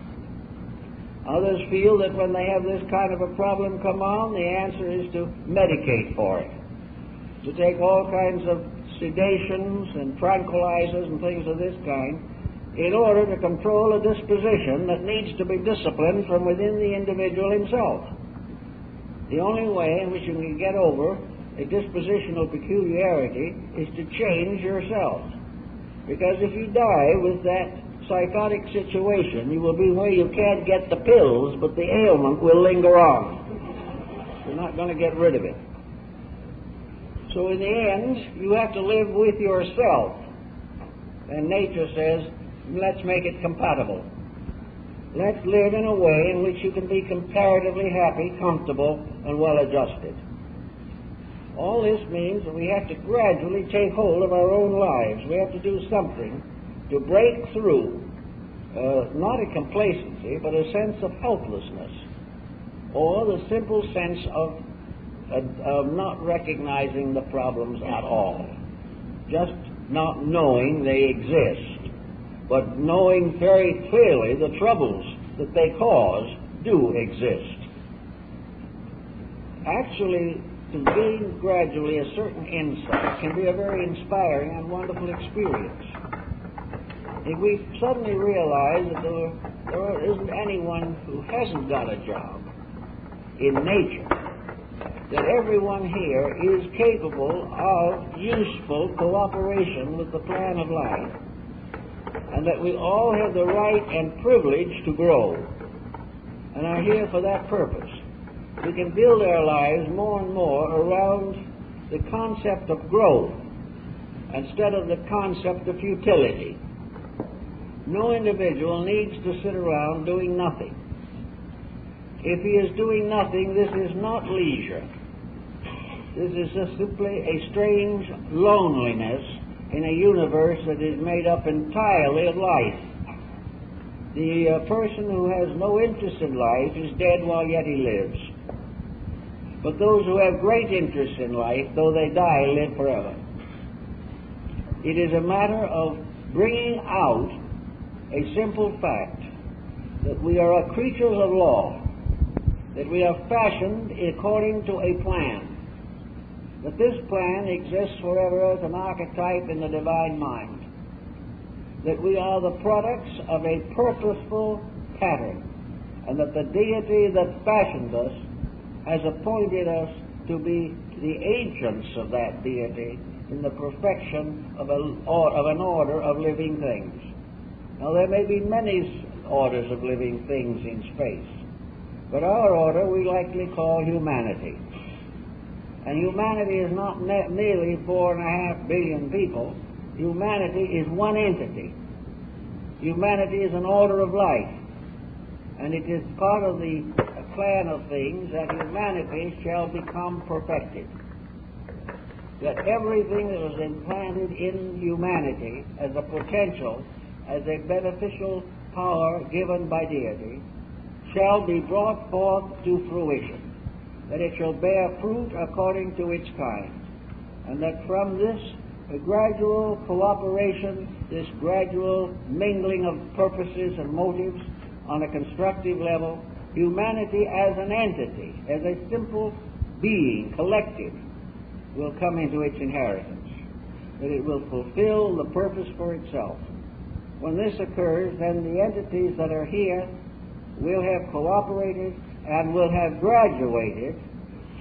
Others feel that when they have this kind of a problem come on, the answer is to medicate for it, to take all kinds of sedations and tranquilizers and things of this kind in order to control a disposition that needs to be disciplined from within the individual himself. The only way in which you can get over a dispositional peculiarity is to change yourself. Because if you die with that psychotic situation, you will be where you can't get the pills, but the ailment will linger on. You're not going to get rid of it. So in the end, you have to live with yourself. And nature says, let's make it compatible. Let's live in a way in which you can be comparatively happy, comfortable, and well adjusted. All this means that we have to gradually take hold of our own lives. We have to do something to break through, not a complacency, but a sense of helplessness, or the simple sense of not recognizing the problems at all, just not knowing they exist, but knowing very clearly the troubles that they cause do exist. Actually, to gain gradually a certain insight can be a very inspiring and wonderful experience. If we suddenly realize that there isn't anyone who hasn't got a job in nature, that everyone here is capable of useful cooperation with the plan of life, and that we all have the right and privilege to grow, and are here for that purpose, we can build our lives more and more around the concept of growth instead of the concept of futility. No individual needs to sit around doing nothing. If he is doing nothing, this is not leisure. This is just simply a strange loneliness in a universe that is made up entirely of life. The person who has no interest in life is dead while yet he lives. But those who have great interest in life, though they die, live forever. It is a matter of bringing out a simple fact that we are creatures of law, that we are fashioned according to a plan, that this plan exists forever as an archetype in the divine mind, that we are the products of a purposeful pattern, and that the deity that fashioned us has appointed us to be the agents of that deity in the perfection of an order of living things. Now, there may be many orders of living things in space, but our order we likely call humanity. And humanity is not merely 4.5 billion people. Humanity is one entity. Humanity is an order of life, and it is part of the plan of things that humanity shall become perfected. That everything that was implanted in humanity as a potential, as a beneficial power given by deity, shall be brought forth to fruition, that it shall bear fruit according to its kind, and that from this gradual cooperation, this gradual mingling of purposes and motives on a constructive level, humanity as an entity, as a simple being, collective, will come into its inheritance, that it will fulfill the purpose for itself. When this occurs, then the entities that are here will have cooperated and will have graduated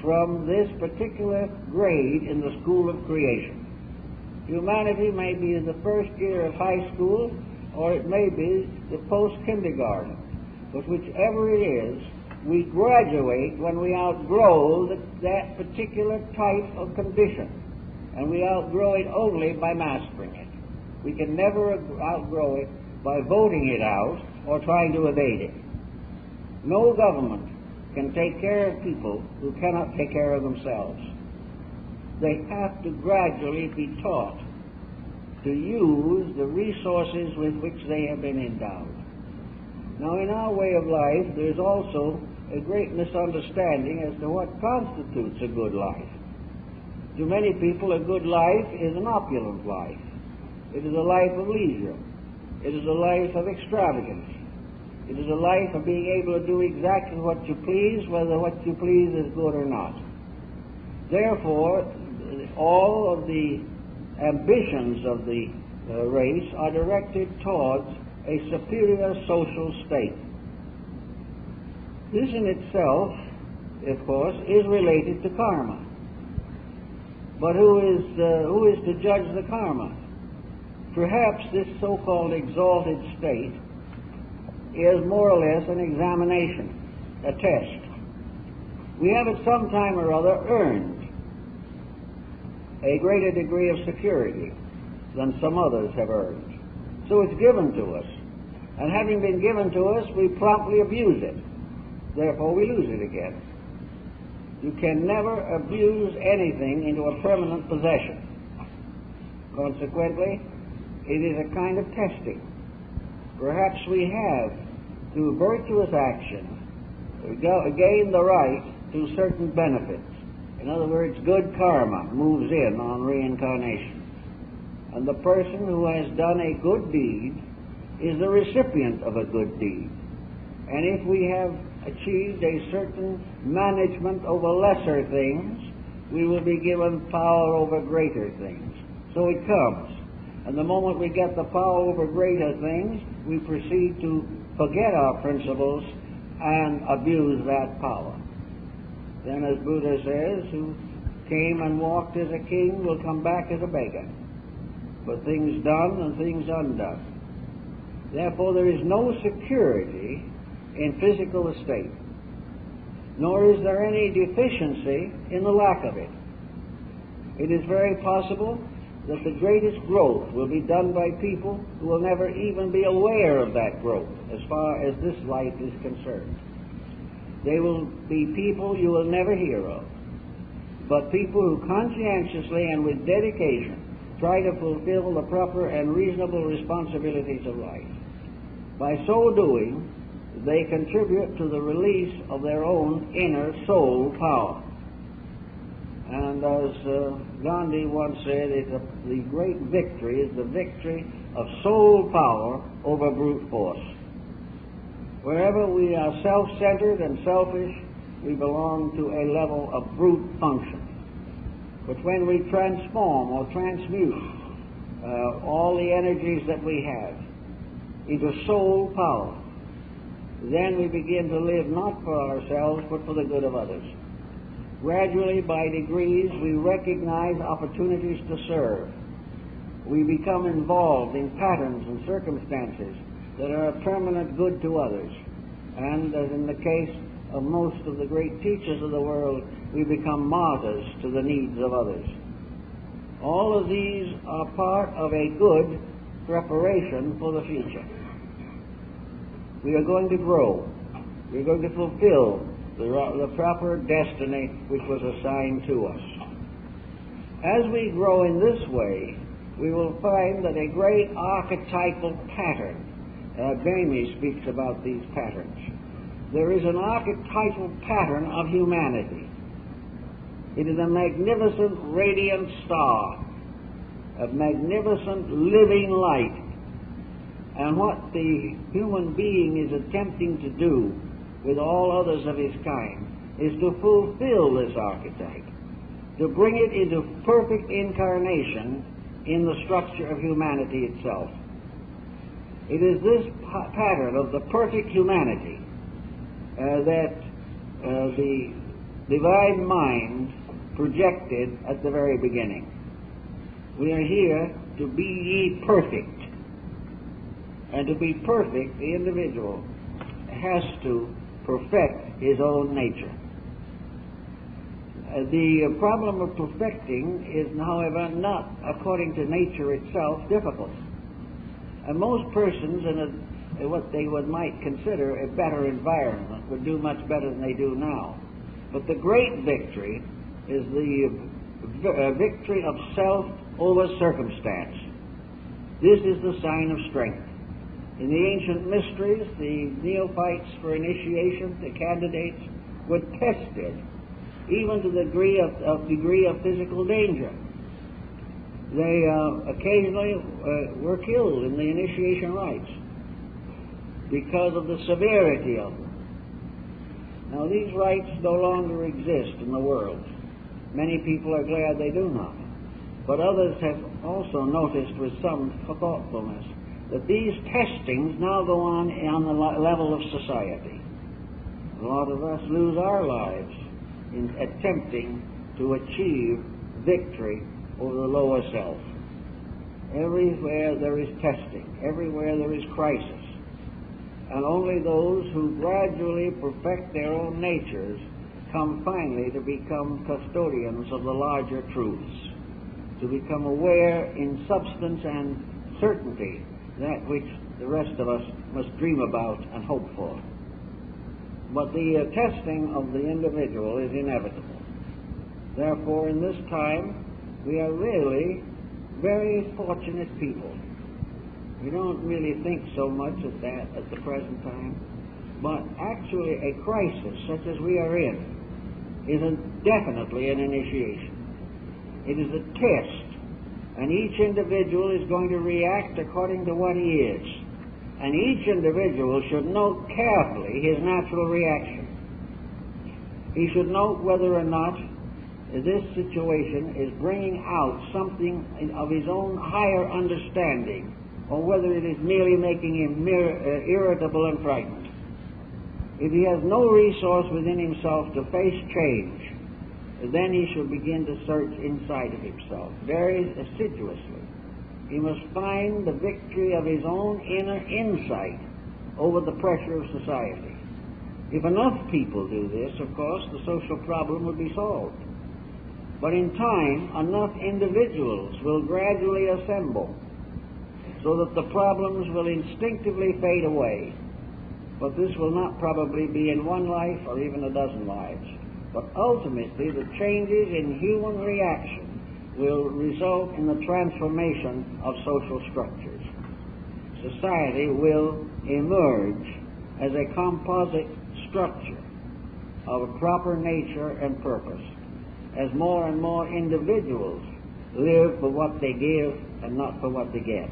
from this particular grade in the school of creation. Humanity may be in the first year of high school, or it may be the post-kindergarten. But whichever it is, we graduate when we outgrow that particular type of condition. and we outgrow it only by mastering it. We can never outgrow it by voting it out or trying to evade it. No government can take care of people who cannot take care of themselves. They have to gradually be taught to use the resources with which they have been endowed. Now, in our way of life, there's also a great misunderstanding as to what constitutes a good life. To many people, a good life is an opulent life. It is a life of leisure. It is a life of extravagance. It is a life of being able to do exactly what you please, whether what you please is good or not. Therefore, all of the ambitions of the race are directed towards a superior social state. This in itself, of course, is related to karma. But who is to judge the karma? Perhaps this so-called exalted state is more or less an examination, a test. We have at some time or other earned a greater degree of security than some others have earned. So it's given to us. And having been given to us, we promptly abuse it. Therefore, we lose it again. You can never abuse anything into a permanent possession. Consequently, it is a kind of testing. Perhaps we have, through virtuous action, gained the right to certain benefits. In other words, good karma moves in on reincarnation. And the person who has done a good deed is the recipient of a good deed. And if we have achieved a certain management over lesser things, we will be given power over greater things. So it comes. And the moment we get the power over greater things, we proceed to forget our principles and abuse that power. Then, as Buddha says, who came and walked as a king will come back as a beggar. But things done and things undone. Therefore, there is no security in physical estate, nor is there any deficiency in the lack of it. It is very possible that the greatest growth will be done by people who will never even be aware of that growth as far as this life is concerned. They will be people you will never hear of, but people who conscientiously and with dedication try to fulfill the proper and reasonable responsibilities of life. By so doing, they contribute to the release of their own inner soul power. And as Gandhi once said, the great victory is the victory of soul power over brute force. Wherever we are self-centered and selfish, we belong to a level of brute function. But when we transform or transmute all the energies that we have into soul power, then we begin to live not for ourselves, but for the good of others. Gradually, by degrees, we recognize opportunities to serve. We become involved in patterns and circumstances that are a permanent good to others. And as in the case of most of the great teachers of the world, we become martyrs to the needs of others. All of these are part of a good preparation for the future. We are going to grow. We are going to fulfill the proper destiny which was assigned to us. As we grow in this way, we will find that a great archetypal pattern, Bamey speaks about these patterns. There is an archetypal pattern of humanity. It is a magnificent radiant star, a magnificent living light. And what the human being is attempting to do with all others of his kind is to fulfill this archetype, to bring it into perfect incarnation in the structure of humanity itself. It is this pattern of the perfect humanity that the divine mind projected at the very beginning. We are here to be ye perfect. And to be perfect, the individual has to perfect his own nature. The problem of perfecting is, however, not, according to nature itself, difficult. And most persons in what they might consider a better environment would do much better than they do now. But the great victory is the victory of self over circumstance. This is the sign of strength. In the ancient mysteries, the neophytes for initiation, the candidates, were tested even to the degree of physical danger. They occasionally were killed in the initiation rites because of the severity of them. Now, these rites no longer exist in the world. Many people are glad they do not. But others have also noticed with some thoughtfulness that these testings now go on the level of society. A lot of us lose our lives in attempting to achieve victory over the lower self. Everywhere there is testing, everywhere there is crisis, and only those who gradually perfect their own natures come finally to become custodians of the larger truths, to become aware in substance and certainty that which the rest of us must dream about and hope for. But the testing of the individual is inevitable. Therefore, in this time, we are really very fortunate people. We don't really think so much of that at the present time. But actually, a crisis such as we are in is definitely an initiation. It is a test, and each individual is going to react according to what he is. And each individual should note carefully his natural reaction. He should note whether or not this situation is bringing out something of his own higher understanding, or whether it is merely making him irritable and frightened. If he has no resource within himself to face change, then he should begin to search inside of himself very assiduously. He must find the victory of his own inner insight over the pressure of society. If enough people do this, of course, the social problem would be solved. But in time, enough individuals will gradually assemble so that the problems will instinctively fade away. But this will not probably be in one life or even a dozen lives. But ultimately, the changes in human reaction will result in the transformation of social structures. Society will emerge as a composite structure of a proper nature and purpose, as more and more individuals live for what they give and not for what they get.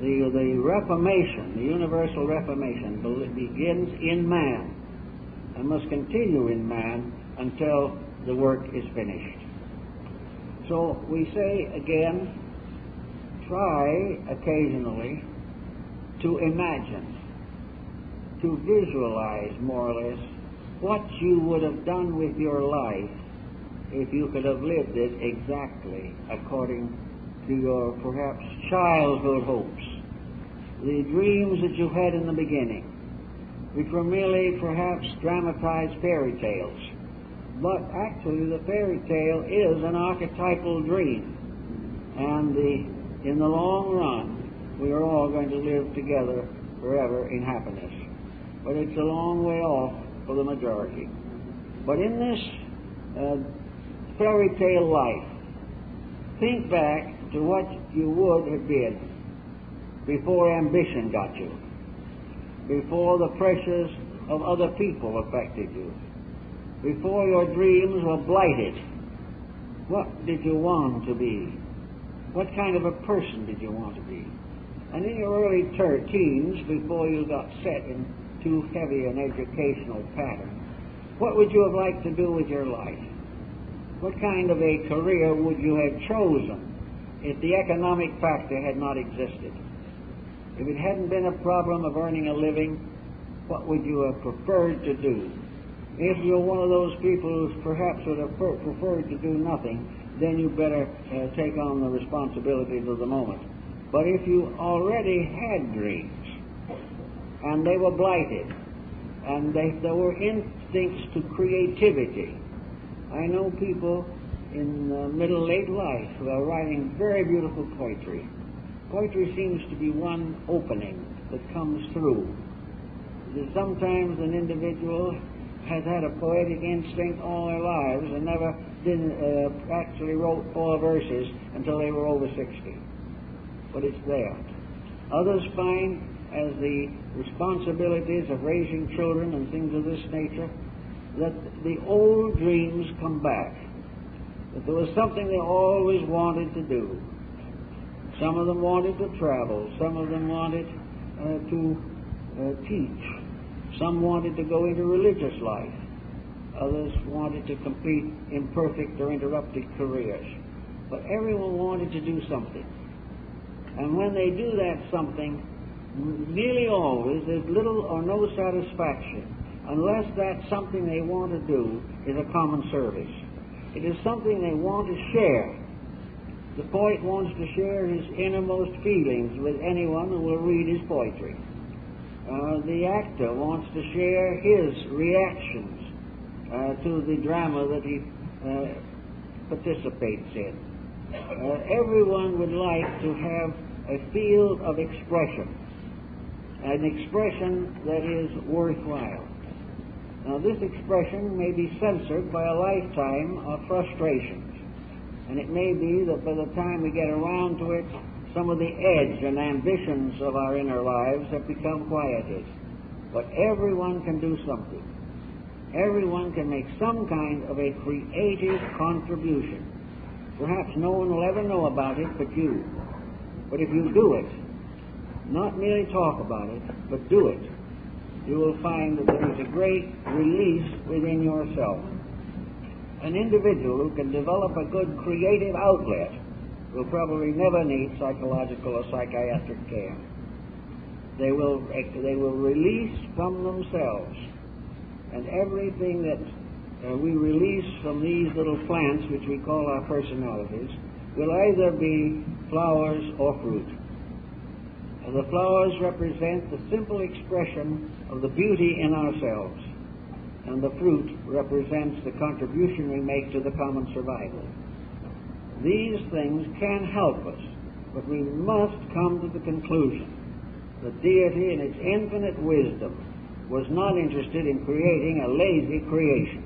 The Reformation, the universal Reformation, begins in man and must continue in man until the work is finished. So we say again, try occasionally to imagine, to visualize more or less what you would have done with your life if you could have lived it exactly according to your perhaps childhood hopes, the dreams that you had in the beginning, which were merely perhaps dramatized fairy tales. But actually the fairy tale is an archetypal dream, and in the long run we are all going to live together forever in happiness. But it's a long way off for the majority. But in this fairy tale life, think back to what you would have been before ambition got you, before the pressures of other people affected you, before your dreams were blighted. What did you want to be? What kind of a person did you want to be? And in your early teens, before you got set in too heavy an educational pattern, what would you have liked to do with your life? What kind of a career would you have chosen if the economic factor had not existed? If it hadn't been a problem of earning a living, what would you have preferred to do? If you're one of those people who perhaps would have preferred to do nothing, then you better take on the responsibilities of the moment. But if you already had dreams, and they were blighted, and there were instincts to creativity, I know people in late life who are writing very beautiful poetry. Poetry seems to be one opening that comes through. Sometimes an individual has had a poetic instinct all their lives and never actually wrote 4 verses until they were over 60. But it's there. Others find, as the responsibilities of raising children and things of this nature, that the old dreams come back, that there was something they always wanted to do. Some of them wanted to travel, some of them wanted to teach, some wanted to go into religious life, others wanted to complete imperfect or interrupted careers. But everyone wanted to do something. And when they do that something, nearly always there's little or no satisfaction unless that something they want to do is a common service. It is something they want to share. The poet wants to share his innermost feelings with anyone who will read his poetry. The actor wants to share his reactions to the drama that he participates in. Everyone would like to have a field of expression, an expression that is worthwhile. Now, this expression may be censored by a lifetime of frustrations, and it may be that by the time we get around to it, some of the edge and ambitions of our inner lives have become quieted. But everyone can do something. Everyone can make some kind of a creative contribution. Perhaps no one will ever know about it but you. But if you do it, not merely talk about it, but do it, you will find that there is a great release within yourself. An individual who can develop a good creative outlet will probably never need psychological or psychiatric care. They will release from themselves, and everything that we release from these little plants, which we call our personalities, will either be flowers or fruit. And the flowers represent the simple expression of the beauty in ourselves, and the fruit represents the contribution we make to the common survival. These things can help us, but we must come to the conclusion that deity in its infinite wisdom was not interested in creating a lazy creation.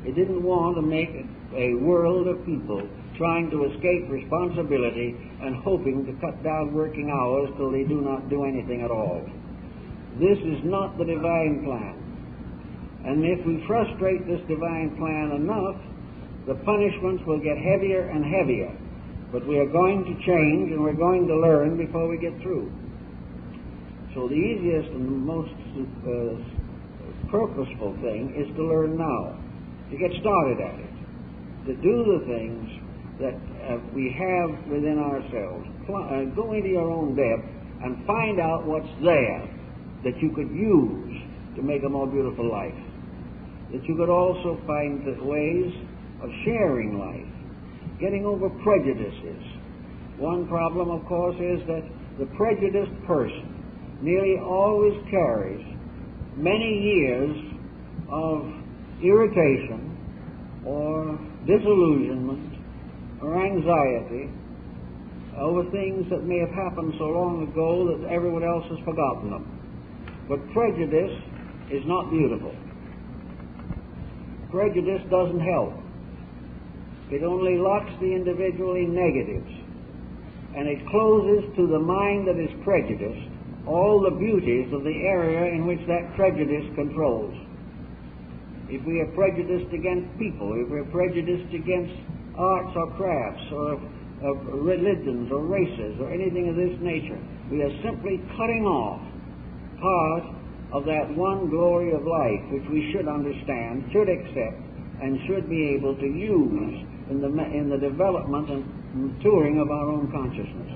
It didn't want to make a world of people trying to escape responsibility and hoping to cut down working hours till they do not do anything at all. This is not the divine plan. And if we frustrate this divine plan enough, the punishments will get heavier and heavier. But we are going to change and we're going to learn before we get through. So the easiest and the most purposeful thing is to learn now, to get started at it, to do the things that we have within ourselves. Go into your own depth and find out what's there that you could use to make a more beautiful life. That you could also find the ways of sharing life, getting over prejudices. One problem, of course, is that the prejudiced person nearly always carries many years of irritation or disillusionment or anxiety over things that may have happened so long ago that everyone else has forgotten them. But prejudice is not beautiful. Prejudice doesn't help. It only locks the individual in negatives, and it closes to the mind that is prejudiced all the beauties of the area in which that prejudice controls. If we are prejudiced against people, if we are prejudiced against arts or crafts or religions or races or anything of this nature, we are simply cutting off part of that one glory of life which we should understand, should accept, and should be able to use in the development and maturing of our own consciousness.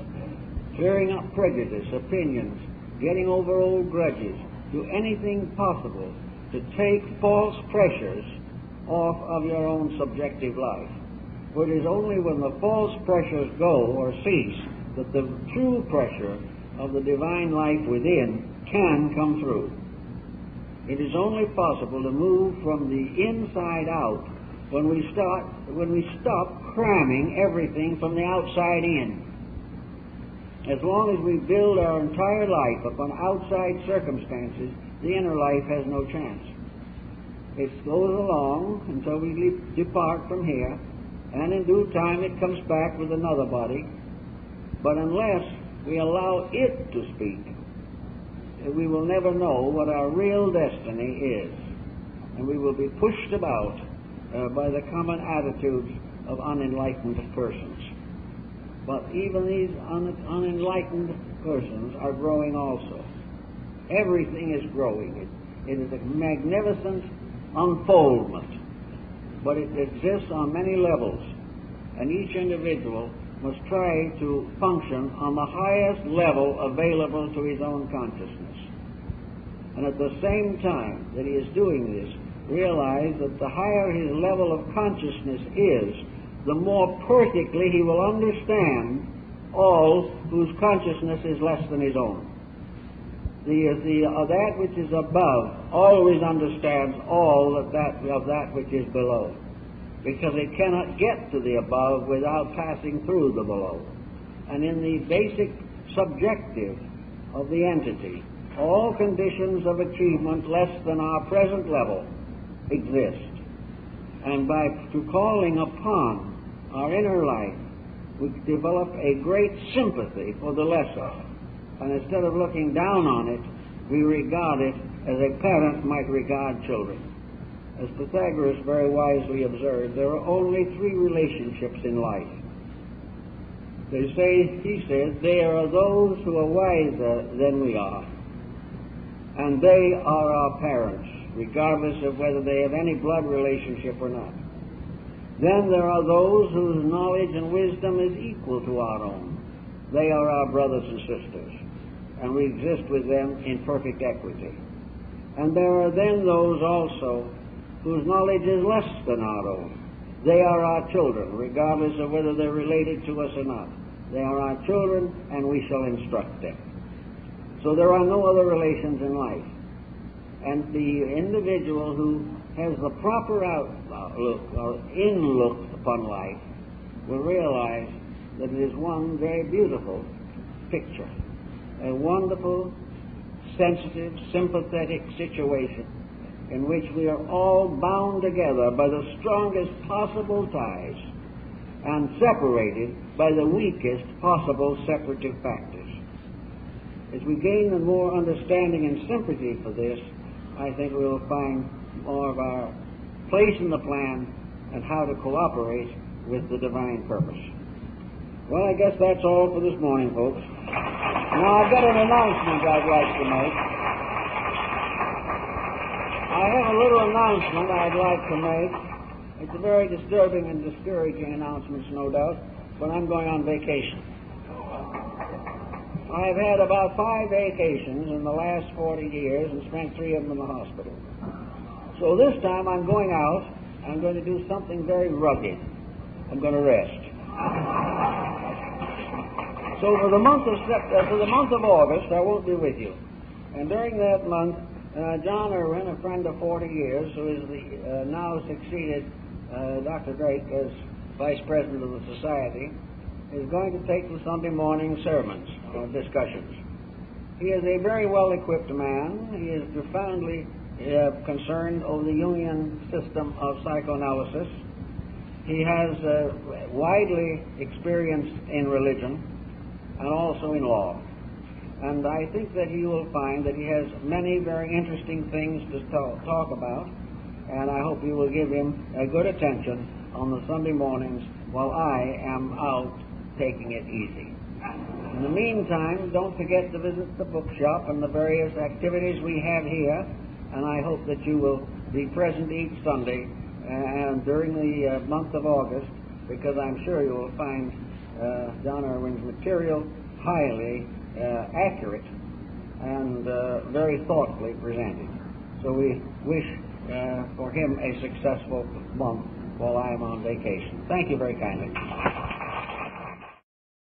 Clearing up prejudice, opinions, getting over old grudges, do anything possible to take false pressures off of your own subjective life. For it is only when the false pressures go or cease that the true pressure of the divine life within can come through. It is only possible to move from the inside out when we stop cramming everything from the outside in. As long as we build our entire life upon outside circumstances, the inner life has no chance. It goes along until we depart from here, and in due time it comes back with another body. But unless we allow it to speak, we will never know what our real destiny is, and we will be pushed about by the common attitudes of unenlightened persons. But even these unenlightened persons are growing also. Everything is growing. It is a magnificent unfoldment, but it exists on many levels, and each individual must try to function on the highest level available to his own consciousness. And at the same time that he is doing this, realize that the higher his level of consciousness is, the more perfectly he will understand all whose consciousness is less than his own. That which is above always understands all of that which is below, because it cannot get to the above without passing through the below. And in the basic subjective of the entity, all conditions of achievement less than our present level exist. And by calling upon our inner life, we develop a great sympathy for the lesser. And instead of looking down on it, we regard it as a parent might regard children. As Pythagoras very wisely observed, there are only three relationships in life. He says, there are those who are wiser than we are, and they are our parents, regardless of whether they have any blood relationship or not. Then there are those whose knowledge and wisdom is equal to our own. They are our brothers and sisters, and we exist with them in perfect equity. And there are then those also whose knowledge is less than our own. They are our children, regardless of whether they're related to us or not. They are our children, and we shall instruct them. So there are no other relations in life. And the individual who has the proper outlook or in-look upon life will realize that it is one very beautiful picture, a wonderful, sensitive, sympathetic situation in which we are all bound together by the strongest possible ties and separated by the weakest possible separative factors. As we gain more understanding and sympathy for this, I think we will find more of our place in the plan and how to cooperate with the divine purpose. Well, I guess that's all for this morning, folks. Now, I've got an announcement I'd like to make. I have a little announcement I'd like to make. It's a very disturbing and discouraging announcement, no doubt, but I'm going on vacation. I've had about 5 vacations in the last 40 years and spent 3 of them in the hospital. So this time I'm going out. I'm going to do something very rugged. I'm going to rest. So for the month of August, I won't be with you. And during that month, John Irwin, a friend of 40 years, who is now succeeded Dr. Drake as Vice President of the Society, is going to take the Sunday morning sermons or discussions. He is a very well-equipped man. He is profoundly concerned over the Jungian system of psychoanalysis. He has widely experienced in religion and also in law. And I think that you will find that he has many very interesting things to talk about, and I hope you will give him a good attention on the Sunday mornings while I am out taking it easy. In the meantime, don't forget to visit the bookshop and the various activities we have here, and I hope that you will be present each Sunday and during the month of August, because I'm sure you will find John Irwin's material highly accurate and very thoughtfully presented. So we wish for him a successful month while I am on vacation. Thank you very kindly.